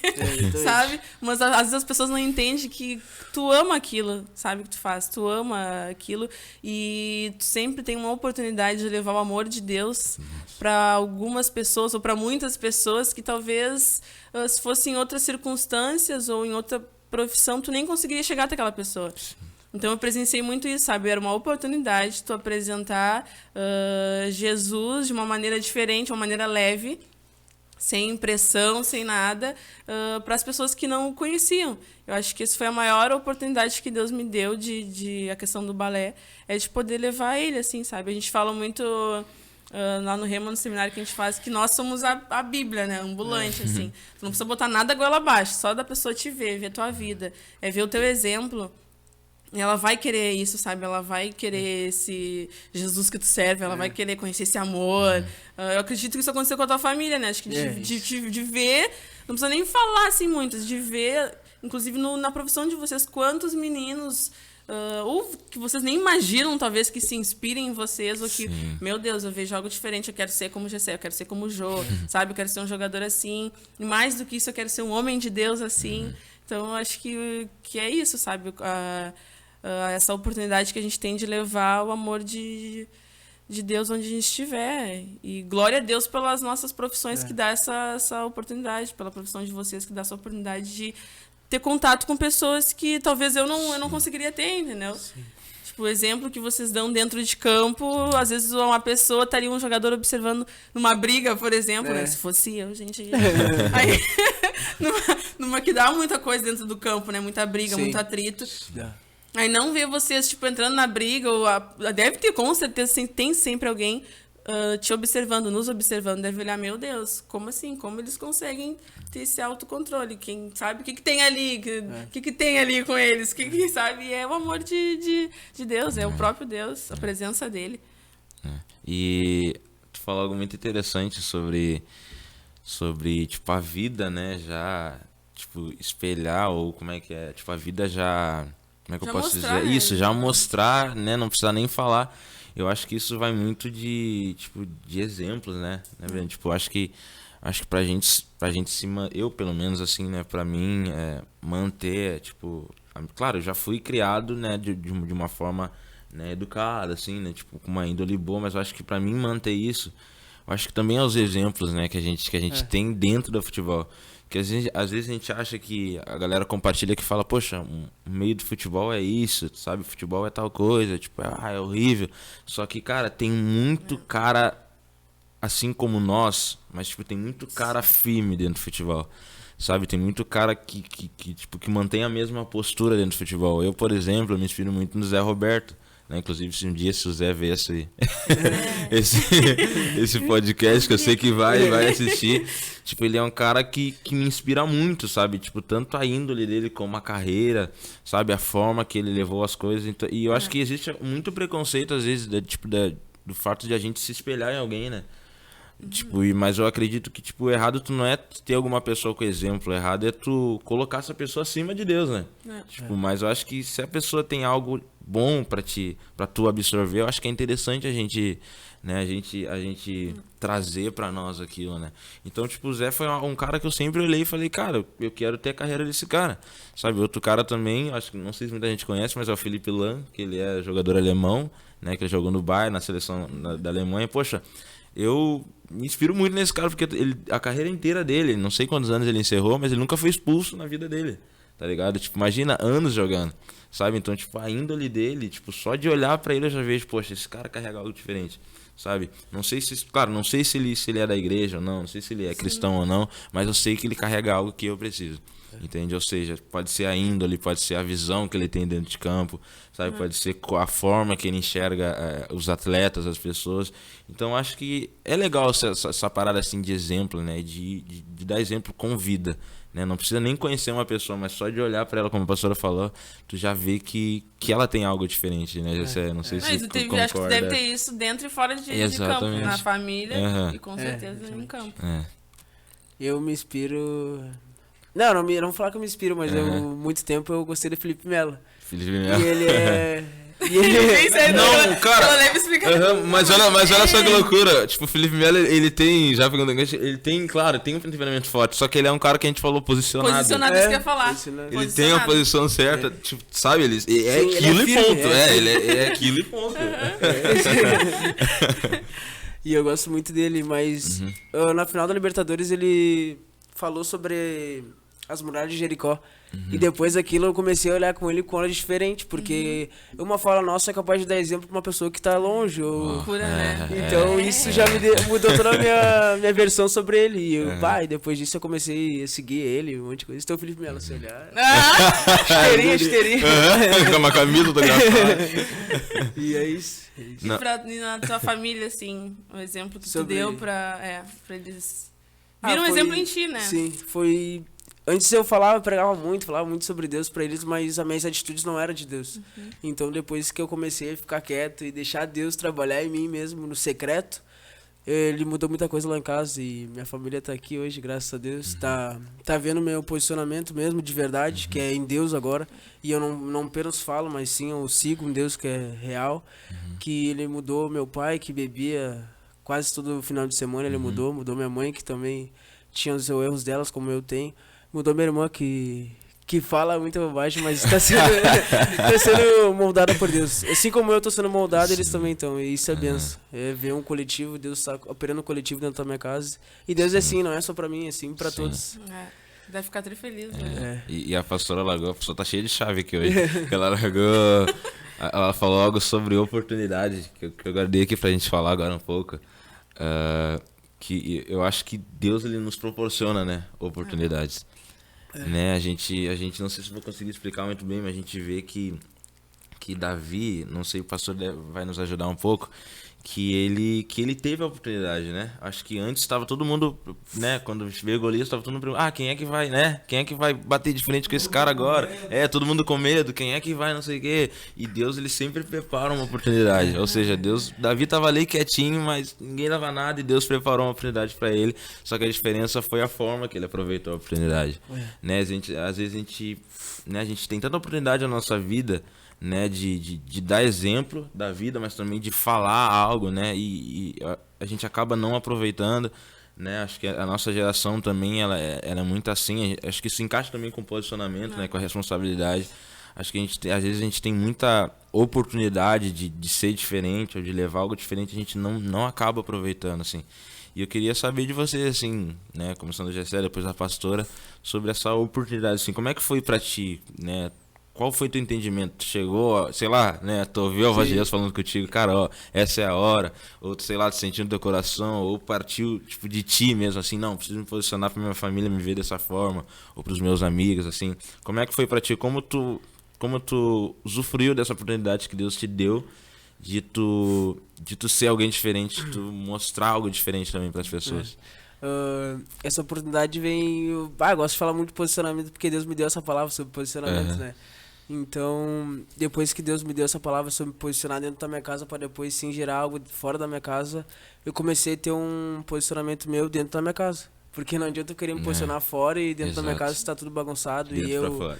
sabe? Mas às vezes as pessoas não entendem que tu ama aquilo, sabe, que tu faz. Tu ama aquilo e tu sempre tem uma oportunidade de levar o amor de Deus para algumas pessoas ou para muitas pessoas que talvez, se fosse em outras circunstâncias ou em outra profissão, tu nem conseguiria chegar até aquela pessoa. Então eu presenciei muito isso, sabe? Era uma oportunidade de tu apresentar Jesus de uma maneira diferente, uma maneira leve, sem pressão, sem nada, para as pessoas que não o conheciam. Eu acho que isso foi a maior oportunidade que Deus me deu de a questão do balé, é de poder levar ele, assim, sabe? A gente fala muito lá no Rema, no seminário que a gente faz, que nós somos a Bíblia, né? Ambulante, assim. Tu não precisa botar nada goela abaixo, só da pessoa te ver a tua vida, ver o teu exemplo. Ela vai querer isso, sabe? Ela vai querer esse Jesus que tu serve, ela vai querer conhecer esse amor. Eu acredito que isso aconteceu com a tua família, né? Acho que de ver, não precisa nem falar assim muito, de ver, inclusive na profissão de vocês, quantos meninos, ou que vocês nem imaginam, talvez, que se inspirem em vocês, ou que, meu Deus, eu vejo algo diferente, eu quero ser como o Gessé, eu quero ser como o Jô, sabe? Eu quero ser um jogador assim. E mais do que isso, eu quero ser um homem de Deus assim. Então, eu acho que é isso, sabe? Essa oportunidade que a gente tem de levar o amor de Deus onde a gente estiver. E glória a Deus pelas nossas profissões que dá essa oportunidade, pela profissão de vocês que dá essa oportunidade de ter contato com pessoas que talvez eu não conseguiria ter, entendeu? Tipo, o exemplo que vocês dão dentro de campo, às vezes uma pessoa estaria um jogador observando numa briga, por exemplo, né? Se fosse eu, gente. Aí, numa que dá muita coisa dentro do campo, né? Muita briga, muito atrito. Aí não ver vocês, tipo, entrando na briga, ou deve ter, com certeza, tem sempre alguém te observando, nos observando, deve olhar, meu Deus, como assim? Como eles conseguem ter esse autocontrole? Quem sabe o que tem ali? O que tem ali com eles? Que sabe? É o amor de Deus, é o próprio Deus, a presença dele. E tu falou algo muito interessante sobre, tipo, a vida, né, já, tipo, espelhar, ou como é que é, tipo, a vida já, como é que eu posso dizer? Né? Isso, já mostrar, né, não precisa nem falar. Eu acho que isso vai muito de exemplos, né, tipo, acho que pra gente eu, pelo menos, assim, né, pra mim, manter, tipo, claro, eu já fui criado, né, de uma forma, né, educada, assim, né, tipo, com uma índole boa, mas eu acho que pra mim manter isso, eu acho que também é os exemplos, né, que a gente tem dentro do futebol. Que às vezes a gente acha que a galera compartilha que fala, poxa, o meio do futebol é isso, sabe? Futebol é tal coisa, tipo, é horrível. Só que, cara, tem muito cara assim como nós, mas tipo, tem muito cara firme dentro do futebol. Sabe, tem muito cara que mantém a mesma postura dentro do futebol. Eu, por exemplo, eu me inspiro muito no Zé Roberto, né? Inclusive, se um dia o Zé ver esse podcast, que eu sei que vai assistir, tipo, ele é um cara que me inspira muito, sabe? Tipo, tanto a índole dele como a carreira, sabe? A forma que ele levou as coisas. Então, e eu acho que existe muito preconceito, às vezes, do fato de a gente se espelhar em alguém, né? Tipo, mas eu acredito que, tipo, o errado tu não é ter alguma pessoa com exemplo, o errado é tu colocar essa pessoa acima de Deus, né? Tipo, mas eu acho que se a pessoa tem algo bom pra tu absorver, eu acho que é interessante a gente, né, a gente trazer pra nós aquilo, né? Então, tipo, o Zé foi um cara que eu sempre olhei e falei, cara, eu quero ter a carreira desse cara, sabe? Outro cara também, acho que não sei se muita gente conhece, mas é o Felipe Lahm, que ele é jogador alemão, né, que ele jogou no Bayern, na seleção da Alemanha. Poxa, eu me inspiro muito nesse cara, porque a carreira inteira dele, não sei quantos anos ele encerrou, mas ele nunca foi expulso na vida dele, tá ligado? Tipo, imagina, anos jogando, sabe? Então, tipo, a índole dele, tipo, só de olhar pra ele eu já vejo, poxa, esse cara carrega algo diferente, sabe? Não sei se, claro, não sei se ele é da igreja ou não sei se ele é cristão ou não, mas eu sei que ele carrega algo que eu preciso. Entende? Ou seja, pode ser a índole, pode ser a visão que ele tem dentro de campo, sabe? Pode ser a forma que ele enxerga os atletas, as pessoas. Então, acho que é legal essa parada assim de exemplo, né? De dar exemplo com vida, né? Não precisa nem conhecer uma pessoa, mas só de olhar para ela, como a pastora falou, tu já vê que ela tem algo diferente, né? Não sei se tu concorda. Acho que deve ter isso dentro e fora de campo, na família e com certeza em campo. Eu me inspiro... Não vou falar que eu me inspiro, mas muito tempo eu gostei do Felipe Melo. Felipe Melo. E ele é... Não, cara. Mas olha só que loucura. Tipo, o Felipe Melo, ele tem, já pegando enganche, ele tem, claro, tem um temperamento forte. Só que ele é um cara que a gente falou posicionado. Posicionado, isso que eu ia falar. Ele tem a posição certa. Tipo, sabe, ele é aquilo e ponto. Ele é aquilo e ponto. E eu gosto muito dele, mas na final da Libertadores ele falou sobre as muralhas de Jericó. E depois daquilo eu comecei a olhar com ele com olhos diferentes, porque uma fala nossa é capaz de dar exemplo pra uma pessoa que tá longe. Então isso já mudou toda a minha versão sobre ele. E e depois disso eu comecei a seguir ele, um monte de coisa. Então o Felipe Melo, se olhar. Esteirinha. Com uma camisa autografada. E é isso. E na tua família, assim, o exemplo que tu deu pra eles. Vira um exemplo em ti, né? Sim, foi. Antes eu pregava muito sobre Deus pra eles, mas as minhas atitudes não eram de Deus. Então depois que eu comecei a ficar quieto e deixar Deus trabalhar em mim mesmo, no secreto, ele mudou muita coisa lá em casa e minha família tá aqui hoje, graças a Deus. Tá vendo meu posicionamento mesmo de verdade, que é em Deus agora. E eu não apenas falo, mas sim eu sigo um Deus que é real. Que ele mudou meu pai, que bebia quase todo final de semana, ele mudou minha mãe, que também tinha os seus erros delas, como eu tenho. Mudou minha irmã, que fala muita bobagem, mas está sendo moldada por Deus. Assim como eu estou sendo moldado, eles também estão. E isso é benção. É ver um coletivo, Deus está operando um coletivo dentro da minha casa. E Deus é assim, não é só para mim, é assim para todos. Deve ficar feliz, né? E a pastora largou, a pessoa tá cheia de chave aqui hoje. Ela largou Ela falou algo sobre oportunidade, que eu guardei aqui pra gente falar agora um pouco. Que eu acho que Deus, ele nos proporciona, né, oportunidades. Né? A gente não sei se vou conseguir explicar muito bem, mas a gente vê que Davi, não sei, o pastor vai nos ajudar um pouco, que ele teve a oportunidade, né? Acho que antes estava todo mundo, né? Quando veio Golias, estava todo mundo perguntando, quem é que vai, né? Quem é que vai bater de frente com esse cara agora? Todo mundo com medo, quem é que vai, não sei o quê. E Deus, ele sempre prepara uma oportunidade. Ou seja, Davi estava ali quietinho, mas ninguém dava nada e Deus preparou uma oportunidade para ele. Só que a diferença foi a forma que ele aproveitou a oportunidade. Né? Às vezes a gente tem tanta oportunidade na nossa vida, né, de dar exemplo da vida, mas também de falar algo, né, e a gente acaba não aproveitando, né. Acho que a nossa geração também ela é muito assim. Acho que isso encaixa também com o posicionamento, né, com a responsabilidade. Acho que às vezes a gente tem muita oportunidade de ser diferente ou de levar algo diferente, a gente não acaba aproveitando, assim. E eu queria saber de você, assim, né, começando a Gessé, depois a pastora, sobre essa oportunidade, assim, como é que foi pra ti, né? Qual foi teu entendimento? Tu chegou, sei lá, né? Tu ouviu a voz de Deus falando contigo, cara, ó, essa é a hora. Ou, sei lá, tu sentiu no teu coração, ou partiu, tipo, de ti mesmo, assim, não, preciso me posicionar pra minha família me ver dessa forma, ou pros meus amigos, assim. Como é que foi pra ti? Como tu usufruiu dessa oportunidade que Deus te deu de tu ser alguém diferente, de tu mostrar algo diferente também pras pessoas? Essa oportunidade vem... eu gosto de falar muito de posicionamento, porque Deus me deu essa palavra sobre posicionamento, né? Então, depois que Deus me deu essa palavra sobre me posicionar dentro da minha casa para depois sim gerar algo fora da minha casa, eu comecei a ter um posicionamento meu dentro da minha casa. Porque não adianta eu querer me posicionar fora e dentro da minha casa está tudo bagunçado Dentro e eu... pra fora.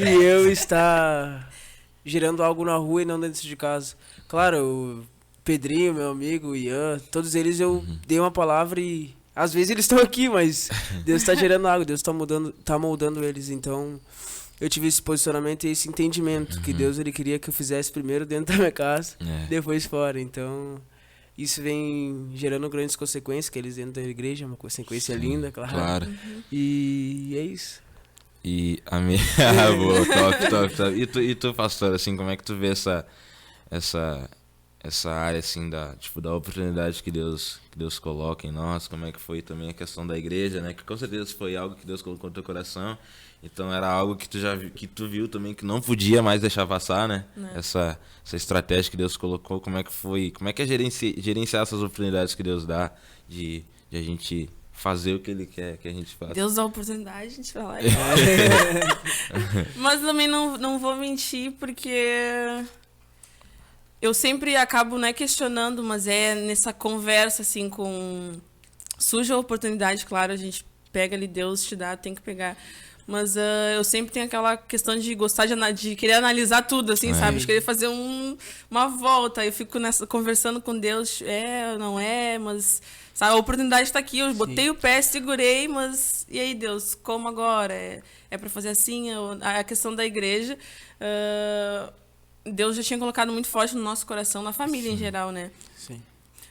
e eu estar gerando algo na rua e não dentro de casa. Claro, o Pedrinho, meu amigo, o Ian, todos eles eu dei uma palavra e... às vezes eles estão aqui, mas Deus está gerando algo, Deus está moldando eles, então... eu tive esse posicionamento e esse entendimento que Deus ele queria que eu fizesse primeiro dentro da minha casa, depois fora. Então, isso vem gerando grandes consequências, que eles dentro da igreja, uma consequência linda, claro. E é isso. E a minha... boa, top. E tu, pastor, assim, como é que tu vê essa área, assim, da oportunidade que Deus coloca em nós? Como é que foi também a questão da igreja, né? Que com certeza foi algo que Deus colocou no teu coração. Então era algo que tu viu também que não podia mais deixar passar, né? Essa estratégia que Deus colocou, como é que foi? Como é que é gerenciar essas oportunidades que Deus dá de a gente fazer o que Ele quer que a gente faça? Deus dá oportunidade, a gente fala. Mas também não vou mentir, porque eu sempre acabo, né, questionando, mas é nessa conversa, assim, surge a oportunidade, claro, a gente pega ali, Deus te dá, tem que pegar. Mas eu sempre tenho aquela questão de gostar de querer analisar tudo, assim, sabe? De querer fazer uma volta. Eu fico conversando com Deus, não é, mas... sabe, a oportunidade está aqui, eu botei o pé, segurei, mas... e aí, Deus, como agora? É para fazer assim? A questão da igreja, Deus já tinha colocado muito forte no nosso coração, na família em geral, né? Sim.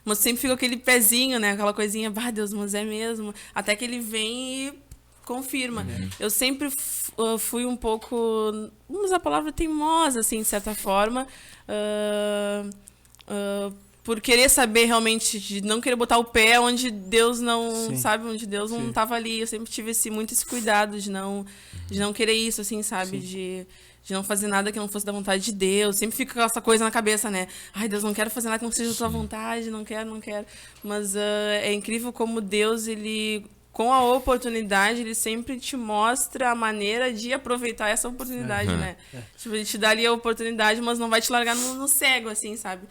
Mas sempre fica aquele pezinho, né? Aquela coisinha, Deus, mas é mesmo. Até que ele vem e confirma. Eu sempre fui um pouco, vamos usar a palavra teimosa, assim, de certa forma, por querer saber realmente, de não querer botar o pé onde Deus não, sabe, onde Deus não estava ali. Eu sempre tive muito esse cuidado de não querer isso, assim, sabe, de não fazer nada que não fosse da vontade de Deus. Sempre fica essa coisa na cabeça, né? Ai, Deus, não quero fazer nada que não seja da tua vontade, não quero. Mas é incrível como Deus, ele... com a oportunidade, ele sempre te mostra a maneira de aproveitar essa oportunidade, né? Tipo, ele te dá ali a oportunidade, mas não vai te largar no cego, assim, sabe?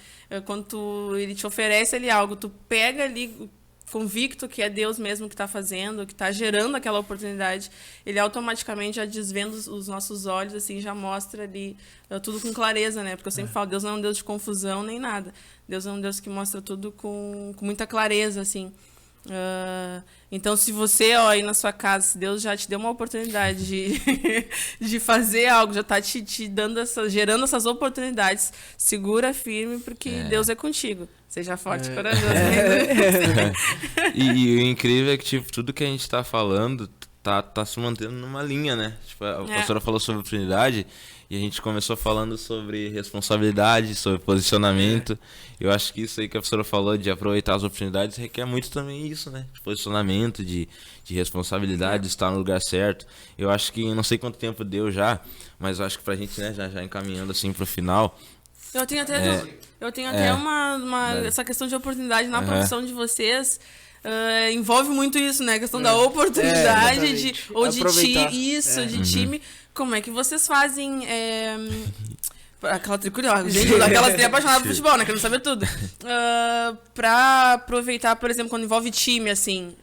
Quando ele te oferece ali algo, tu pega ali convicto que é Deus mesmo que está fazendo, que está gerando aquela oportunidade, ele automaticamente já desvenda os nossos olhos, assim, já mostra ali tudo com clareza, né? Porque eu sempre falo, Deus não é um Deus de confusão nem nada. Deus é um Deus que mostra tudo com muita clareza, assim. Então, se você, aí na sua casa, se Deus já te deu uma oportunidade de fazer algo, já está te dando gerando essas oportunidades, segura firme, porque Deus é contigo. Seja forte e corajoso. E o incrível é que, tipo, tudo que a gente está falando tá se mantendo numa linha, né? Tipo, a pastora falou sobre oportunidade e a gente começou falando sobre responsabilidade, sobre posicionamento. Eu acho que isso aí que a pastora falou de aproveitar as oportunidades requer muito também isso, né? De posicionamento, de responsabilidade, de estar no lugar certo. Eu acho que, não sei quanto tempo deu já, mas eu acho que pra gente, né, já encaminhando assim pro final. Eu tenho até essa questão de oportunidade na profissão de vocês. Envolve muito isso, né? A questão da oportunidade de time. Como é que vocês fazem aquela tricuriosa, gente, aquelas que é apaixonada por futebol, né? Querendo saber tudo. Pra aproveitar, por exemplo, quando envolve time, assim,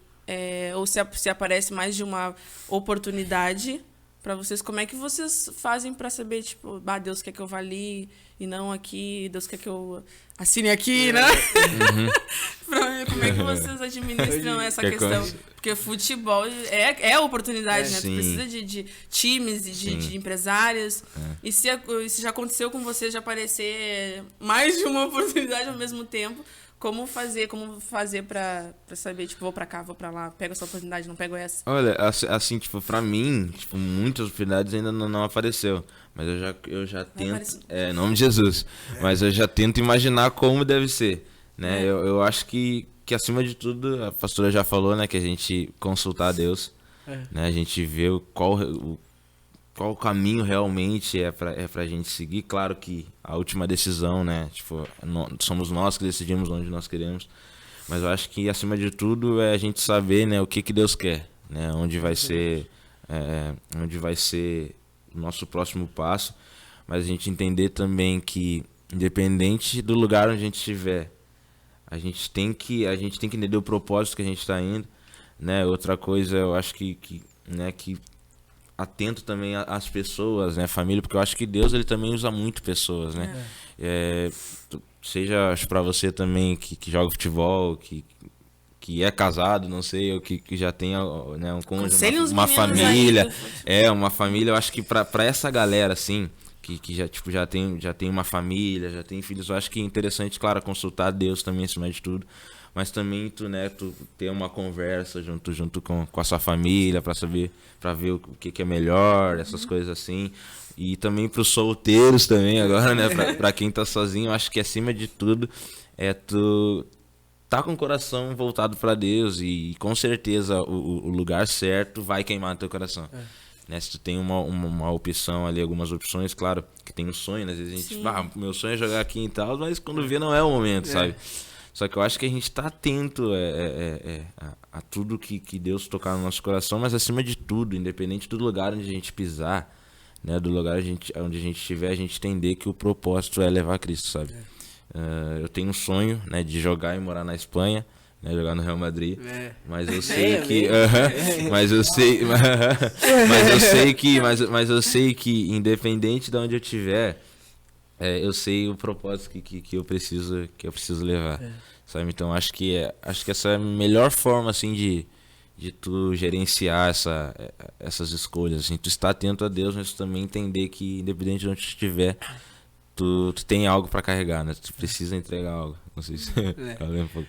ou se aparece mais de uma oportunidade pra vocês, como é que vocês fazem pra saber, tipo, Deus quer que eu vá ali e não aqui, Deus quer que eu assine aqui, né? Como é que vocês administram essa questão? Porque futebol é oportunidade, né? Tu precisa de times e de empresários. E se já aconteceu com você de aparecer mais de uma oportunidade ao mesmo tempo, como fazer pra saber, tipo, vou pra cá, vou pra lá, pego essa oportunidade, não pego essa? Olha, assim, tipo, pra mim, tipo, muitas oportunidades ainda não apareceu. Mas eu já tento, em nome de Jesus, mas eu já tento imaginar como deve ser, né? Eu acho que acima de tudo, a pastora já falou, né, que a gente consultar a Deus, né? A gente vê qual o caminho realmente é pra gente seguir. Claro que a última decisão, né, tipo, somos nós que decidimos onde nós queremos, mas eu acho que acima de tudo é a gente saber, né, o que Deus quer, né, onde vai ser o nosso próximo passo, mas a gente entender também que, independente do lugar onde a gente estiver, a gente tem que entender o propósito que a gente está indo, né? Outra coisa, eu acho que atento também às pessoas, né, família, porque eu acho que Deus, ele também usa muito pessoas, né? Seja para você também que joga futebol, que é casado, não sei, ou que já tem, né, um cônjuge, uma família, uma família. Eu acho que para essa galera assim, que já tem uma família, já tem filhos, eu acho que é interessante, claro, consultar Deus também acima de tudo, mas também tu ter uma conversa junto com a sua família para ver o que é melhor, essas coisas assim. E também para os solteiros também agora, né, para quem tá sozinho, eu acho que acima de tudo tu tá com o coração voltado para Deus, e com certeza o lugar certo vai queimar no teu coração. Né? Se tu tem uma opção ali, algumas opções, claro, que tem um sonho, né? Às vezes a gente, meu sonho é jogar aqui e tal, mas quando vê não é o momento, sabe? Só que eu acho que a gente tá atento a tudo que Deus tocar no nosso coração, mas acima de tudo, independente do lugar onde a gente pisar, né? Do lugar onde a gente estiver, a gente entender que o propósito é levar a Cristo, sabe? Eu tenho um sonho, né, de jogar e morar na Espanha, né, jogar no Real Madrid, mas eu sei mas eu sei que independente de onde eu estiver, eu sei o propósito que eu preciso levar, sabe? Então acho que essa é a melhor forma assim de tu gerenciar essas escolhas, assim, tu estar atento a Deus, mas tu também entender que independente de onde tu estiver, tu tem algo pra carregar, né? Tu precisa entregar algo. Não sei se falei um pouco.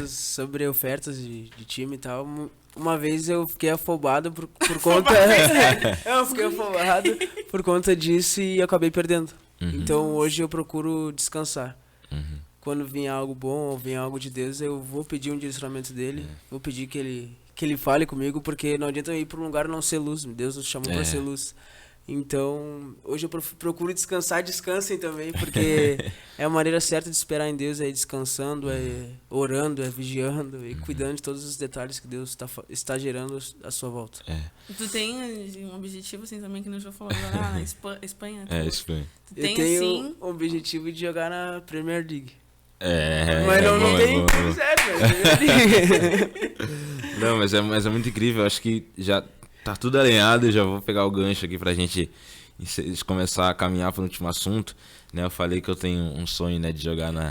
Sobre ofertas de time e tal, uma vez eu fiquei afobado por conta... eu fiquei afobado por conta disso e acabei perdendo. Então hoje eu procuro descansar. Quando vem algo bom ou vem algo de Deus, eu vou pedir um direcionamento dele, vou pedir que ele fale comigo, porque não adianta eu ir pra um lugar e não ser luz. Deus nos chamou pra ser luz. Então, hoje eu procuro descansar, descansem também, porque é a maneira certa de esperar em Deus, é descansando, é orando, é vigiando e cuidando de todos os detalhes que Deus está gerando à sua volta. Tu tem um objetivo assim também, que não já falou agora, na Espanha? Espanha. Eu tenho um objetivo de jogar na Premier League. Mas não tem tudo certo, Não, mas é muito incrível, acho que já tá tudo alinhado. Eu já vou pegar o gancho aqui pra gente começar a caminhar para o último assunto, né? Eu falei que eu tenho um sonho, né, de jogar no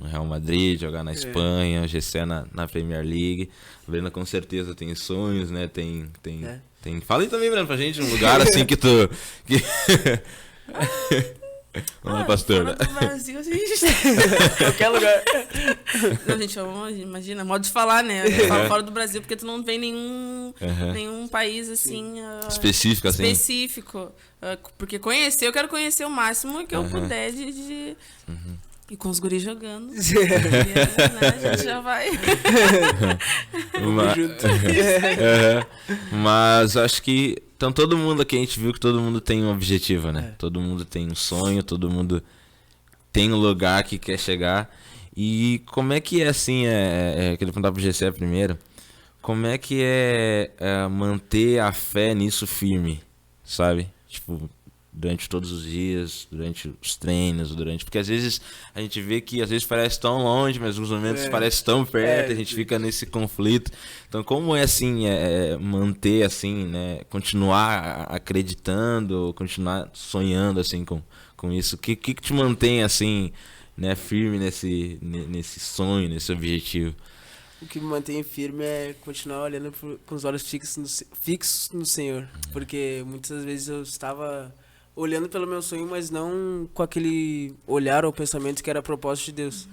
Real Madrid, jogar na Espanha, o Gessé na Premier League. A Brenda com certeza tem sonhos, né? Tem. Fala aí também, Brenda, pra gente um lugar assim que tu... Não é, pastor? Fora do Brasil, Qualquer lugar. Não, gente, imagina, modo de falar, né? Fala fora do Brasil, porque tu não vem nenhum país assim. Específico, assim? Específico. Porque eu quero conhecer o máximo que eu puder E com os guris jogando. Né, a gente já vai. Mas acho que. Então todo mundo aqui, a gente viu que todo mundo tem um objetivo, né? Todo mundo tem um sonho, todo mundo tem um lugar que quer chegar. E como é que é assim, queria perguntar pro GC primeiro, como é que é manter a fé nisso firme, sabe? Tipo, durante todos os dias, durante os treinos, porque às vezes a gente vê que às vezes parece tão longe, mas nos momentos parece tão perto, a gente fica nesse conflito. Então como é assim, manter assim, né, continuar acreditando, continuar sonhando assim com isso? O que te mantém assim, né, firme nesse sonho, nesse objetivo? O que me mantém firme é continuar olhando com os olhos fixos no Senhor, porque muitas vezes eu estava olhando pelo meu sonho, mas não com aquele olhar ou pensamento que era propósito de Deus.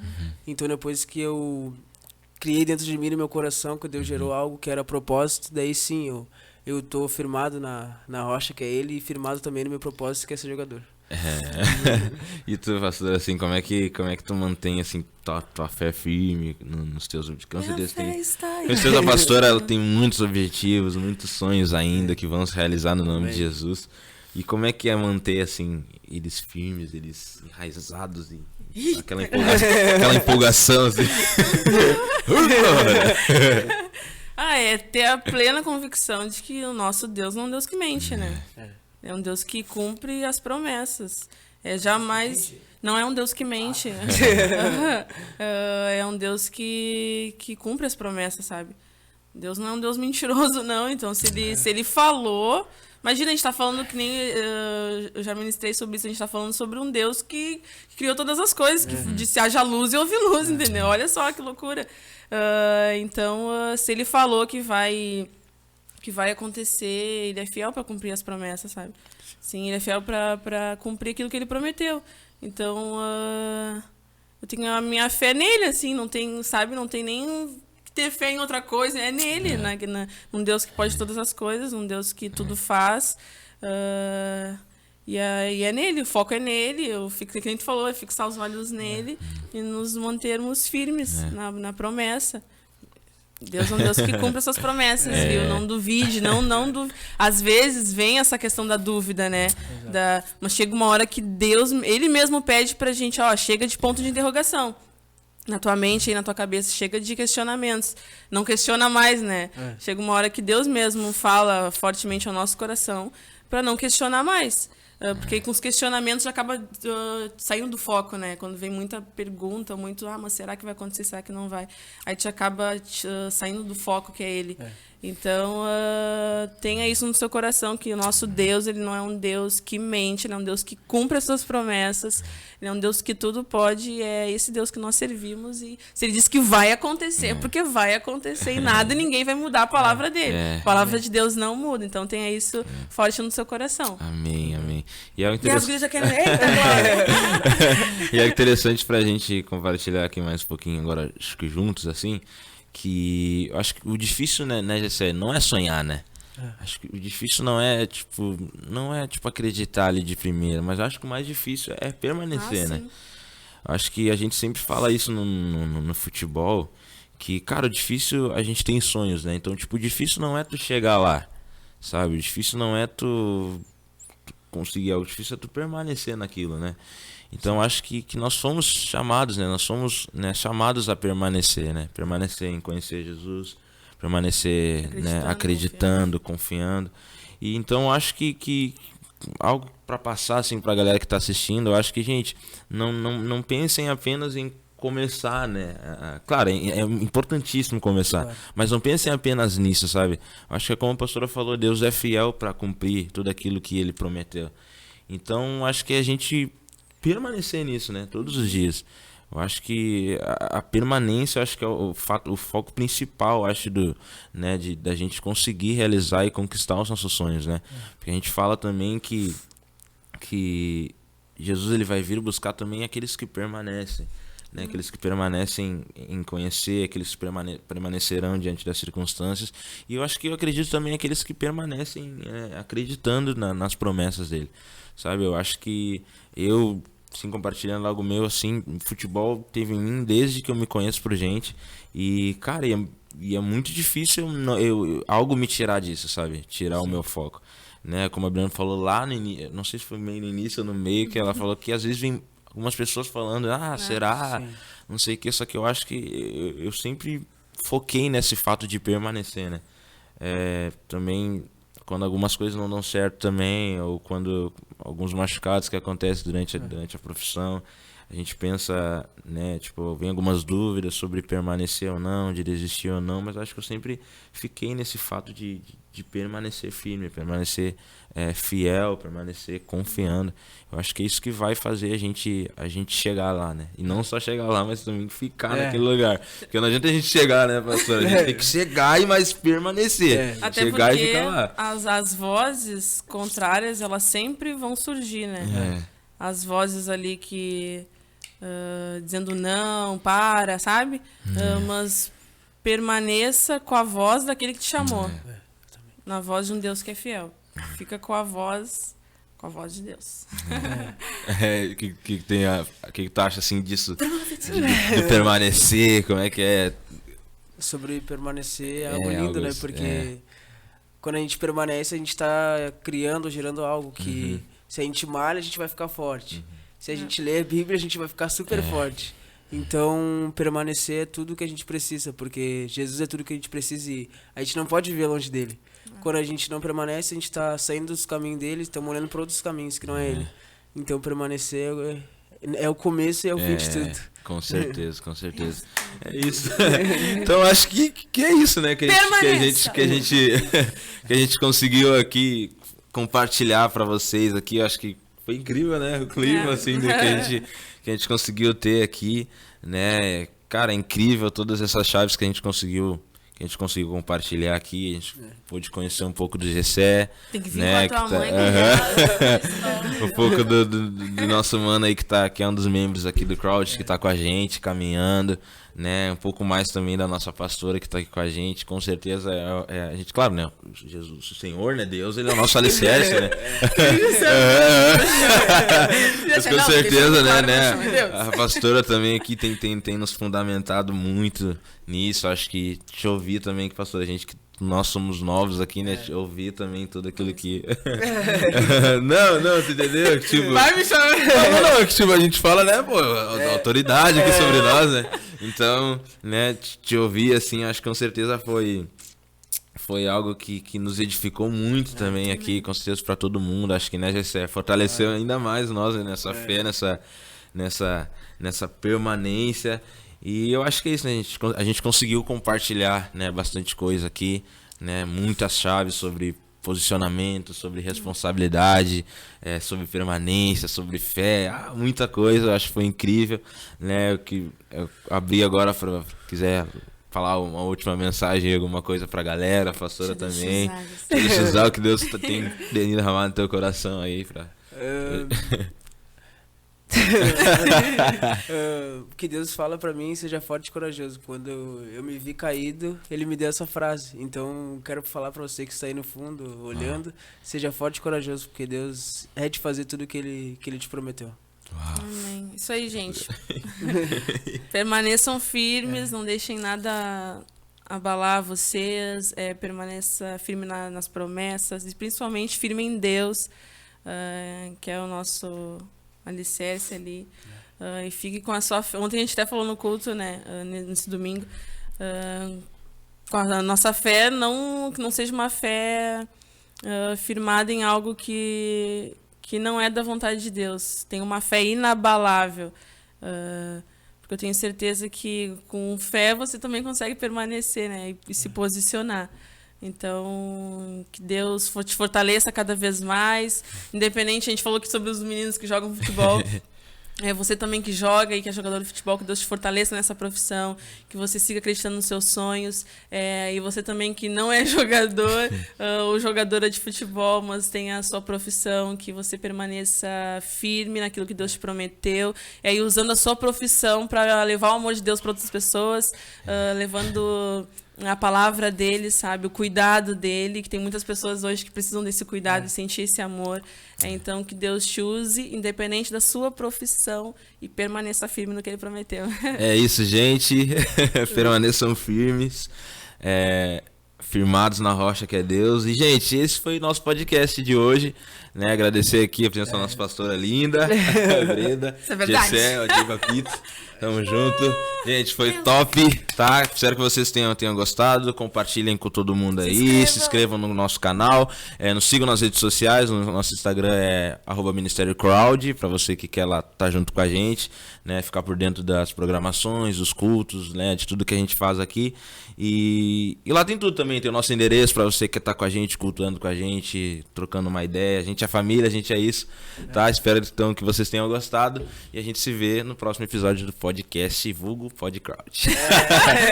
Então depois que eu criei dentro de mim, no meu coração, que Deus gerou algo que era propósito, daí sim, eu tô firmado na rocha que é Ele e firmado também no meu propósito que é ser jogador. E tu, pastor, assim, como é que tu mantém assim tua fé firme nos teus objetivos? Com certeza a pastora, ela tem muitos objetivos, muitos sonhos ainda que vão se realizar no nome de Jesus. E como é que é manter assim eles firmes, eles enraizados e aquela empolgação assim? É ter a plena convicção de que o nosso Deus não é um Deus que mente, né? É um Deus que cumpre as promessas. Jamais... Não é um Deus que mente. É um Deus que cumpre as promessas, sabe? Deus não é um Deus mentiroso, não. Então, se ele falou... Imagina, a gente tá falando que nem... eu já ministrei sobre isso. A gente tá falando sobre um Deus que criou todas as coisas. Que disse haja luz e houve luz, entendeu? Olha só que loucura. Então, se ele falou que vai acontecer, ele é fiel para cumprir as promessas, sabe? Sim, ele é fiel para cumprir aquilo que ele prometeu. Então, eu tenho a minha fé nele, assim, não tem nem ter fé em outra coisa, é nele, num Deus que pode todas as coisas, um Deus que tudo faz. E é nele, o foco é nele, que a gente falou, é fixar os olhos nele e nos mantermos firmes na promessa. Deus é um Deus que cumpre as suas promessas, viu? Não duvide, às vezes vem essa questão da dúvida, né? Mas chega uma hora que Deus, Ele mesmo pede pra gente, chega de ponto de interrogação. Na tua mente e na tua cabeça, chega de questionamentos. Não questiona mais, né? Chega uma hora que Deus mesmo fala fortemente ao nosso coração pra não questionar mais. Porque com os questionamentos já acaba saindo do foco, né? Quando vem muita pergunta, mas será que vai acontecer? Será que não vai? Aí te acaba saindo do foco que é Ele. Então, tenha isso no seu coração, que o nosso Deus, Ele não é um Deus que mente, Ele é um Deus que cumpre as suas promessas, Ele é um Deus que tudo pode, e é esse Deus que nós servimos. E se Ele diz que vai acontecer, porque vai acontecer, e nada, ninguém vai mudar a palavra dele. A palavra de Deus não muda, então tenha isso forte no seu coração. Amém, amém. E as gurias já querem... E é interessante pra gente compartilhar aqui mais um pouquinho agora, acho que juntos, assim, que eu acho que o difícil, né, Gessé, não é sonhar, né? Acho que o difícil não é acreditar ali de primeira, mas acho que o mais difícil é permanecer, né? Acho que a gente sempre fala isso no futebol, que, cara, o difícil, a gente tem sonhos, né? Então, tipo, o difícil não é tu chegar lá, sabe? O difícil não é tu conseguir algo, o difícil é tu permanecer naquilo, né? Então acho que nós somos chamados, né? Nós somos, né, chamados a permanecer, né? Permanecer em conhecer Jesus, permanecer acreditando, confiando. E então acho que algo para passar assim para a galera que está assistindo, eu acho que, gente, não pensem apenas em começar, né? Claro, é importantíssimo começar, mas não pensem apenas nisso, sabe? Acho que, como a pastora falou, Deus é fiel para cumprir tudo aquilo que Ele prometeu. Então acho que a gente permanecer nisso, né? Todos os dias. Eu acho que a permanência, eu acho que é o foco principal, acho, da gente conseguir realizar e conquistar os nossos sonhos, né? Porque a gente fala também que Jesus ele vai vir buscar também aqueles que permanecem, né? Aqueles que permanecem em conhecer, aqueles que permanecerão diante das circunstâncias. E eu acredito também aqueles que permanecem acreditando nas promessas dele, sabe? Eu acho que eu, assim, compartilhando algo meu, assim, futebol teve em mim desde que eu me conheço por gente. E, cara, e é muito difícil algo me tirar disso, sabe? Tirar o meu foco. Né? Como a Briana falou lá no início, não sei se foi meio no início ou no meio, que ela falou que às vezes vem algumas pessoas falando, será? Sim. Não sei o que, só que eu acho que eu sempre foquei nesse fato de permanecer, né? Também, quando algumas coisas não dão certo também, ou quando alguns machucados que acontecem durante a profissão, a gente pensa, né, tipo, vem algumas dúvidas sobre permanecer ou não, de desistir ou não, mas acho que eu sempre fiquei nesse fato de permanecer firme, permanecer fiel, permanecer confiando. Eu acho que é isso que vai fazer a gente chegar lá, né? E não só chegar lá, mas também ficar naquele lugar. Porque não adianta a gente chegar, né, pastor? A gente tem que chegar e mais permanecer. Até chegar porque e ficar lá. As vozes contrárias, elas sempre vão surgir, né? As vozes ali que... dizendo não, para, sabe? Mas permaneça com a voz daquele que te chamou. Na voz de um Deus que é fiel. Fica com a voz de Deus. Que tu acha assim disso? De permanecer, como é que é? Sobre permanecer é algo lindo, né? Porque quando a gente permanece, a gente tá criando, gerando algo que se a gente malha, a gente vai ficar forte. Se a gente lê a Bíblia, a gente vai ficar super forte. Então, permanecer é tudo que a gente precisa, porque Jesus é tudo que a gente precisa e a gente não pode viver longe dele. Quando a gente não permanece, a gente está saindo dos caminhos dele, estamos olhando para outros caminhos que não é ele. Então, permanecer é o começo e é o fim de tudo. Com certeza, com certeza. É isso. Então, acho que é isso, né? Que a gente conseguiu aqui compartilhar para vocês aqui. Eu acho que foi incrível, né? O clima, assim, que a gente conseguiu ter aqui, né? Cara, é incrível todas essas chaves que a gente conseguiu compartilhar aqui. A gente pôde conhecer um pouco do Gessé. Tem que vir né? com a tua mãe. Um pouco do nosso mano aí que é um dos membros aqui do Crowd, que tá com a gente, caminhando, né? Um pouco mais também da nossa pastora que tá aqui com a gente. Com certeza a gente, claro, né? Jesus, o Senhor, né? Deus, ele é o nosso alicerce, né? Mas com certeza, né? A pastora também aqui tem nos fundamentado muito nisso. Acho que te ouvir também, que pastora, a gente que nós somos novos aqui, né? Te ouvir também tudo aquilo que... não, tu entendeu? Tipo... Vai me chamar! Não, que tipo, a gente fala, né, pô, a autoridade aqui sobre nós, né? Então, né, te ouvir, assim, acho que com certeza foi algo que nos edificou muito também aqui, com certeza pra todo mundo. Acho que, né, Gessé, fortaleceu ainda mais nós, né, nessa fé, nessa permanência. E eu acho que é isso, né? A gente conseguiu compartilhar, né, bastante coisa aqui, né? Muitas chaves sobre posicionamento, sobre responsabilidade, sobre permanência, sobre fé, muita coisa. Eu acho que foi incrível, né? Eu abri agora para quiser falar uma última mensagem, alguma coisa pra galera, a pastora também. Deixa eu usar o que Deus tem derramado no teu coração aí pra... que Deus fala pra mim, seja forte e corajoso. Quando eu me vi caído, ele me deu essa frase. Então quero falar pra você que está aí no fundo olhando, seja forte e corajoso, porque Deus é de fazer tudo que ele te prometeu. Amém. Isso aí, gente. Permaneçam firmes, não deixem nada abalar vocês, permaneça firme nas promessas e principalmente firme em Deus, que é o nosso alicerce ali. E fique com a sua fé. Ontem a gente até falou no culto, né, nesse domingo, com a nossa fé, que não seja uma fé firmada em algo que não é da vontade de Deus. Tem uma fé inabalável, porque eu tenho certeza que com fé você também consegue permanecer, né, e se posicionar. Então, que Deus te fortaleça cada vez mais. Independente, a gente falou aqui sobre os meninos que jogam futebol. Você também que joga e que é jogador de futebol, que Deus te fortaleça nessa profissão, que você siga acreditando nos seus sonhos. E você também que não é jogador ou jogadora de futebol, mas tem a sua profissão, que você permaneça firme naquilo que Deus te prometeu. E usando a sua profissão para levar o amor de Deus para outras pessoas, levando a palavra dele, sabe? O cuidado dele, que tem muitas pessoas hoje que precisam desse cuidado e sentir esse amor. Então, que Deus te use, independente da sua profissão, e permaneça firme no que ele prometeu. É isso, gente. Permaneçam firmes. Firmados na rocha que é Deus. E, gente, esse foi o nosso podcast de hoje. Né? Agradecer aqui a presença da nossa pastora linda, a Brenda, Isso é verdade. Gessé, o Diva Pito. Tamo junto. Gente, foi top, tá? Espero que vocês tenham gostado. Compartilhem com todo mundo aí. Se inscrevam no nosso canal. Nos sigam nas redes sociais. No nosso Instagram é @Ministério Crowd, pra você que quer lá estar junto com a gente, né? Ficar por dentro das programações, dos cultos, né? De tudo que a gente faz aqui. E lá tem tudo também. Tem o nosso endereço pra você que quer estar com a gente, cultuando com a gente, trocando uma ideia. A gente é família, a gente é isso, tá? Espero então que vocês tenham gostado. E a gente se vê no próximo episódio do podcast vulgo Podcrowd. Tchau,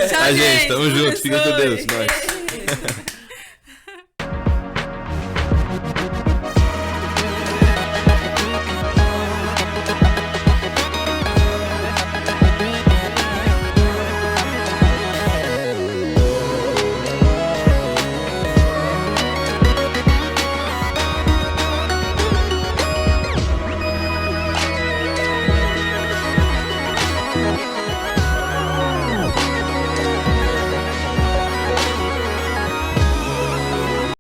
Tá, gente? Tamo junto. Abençoe. Fica com Deus. Nós.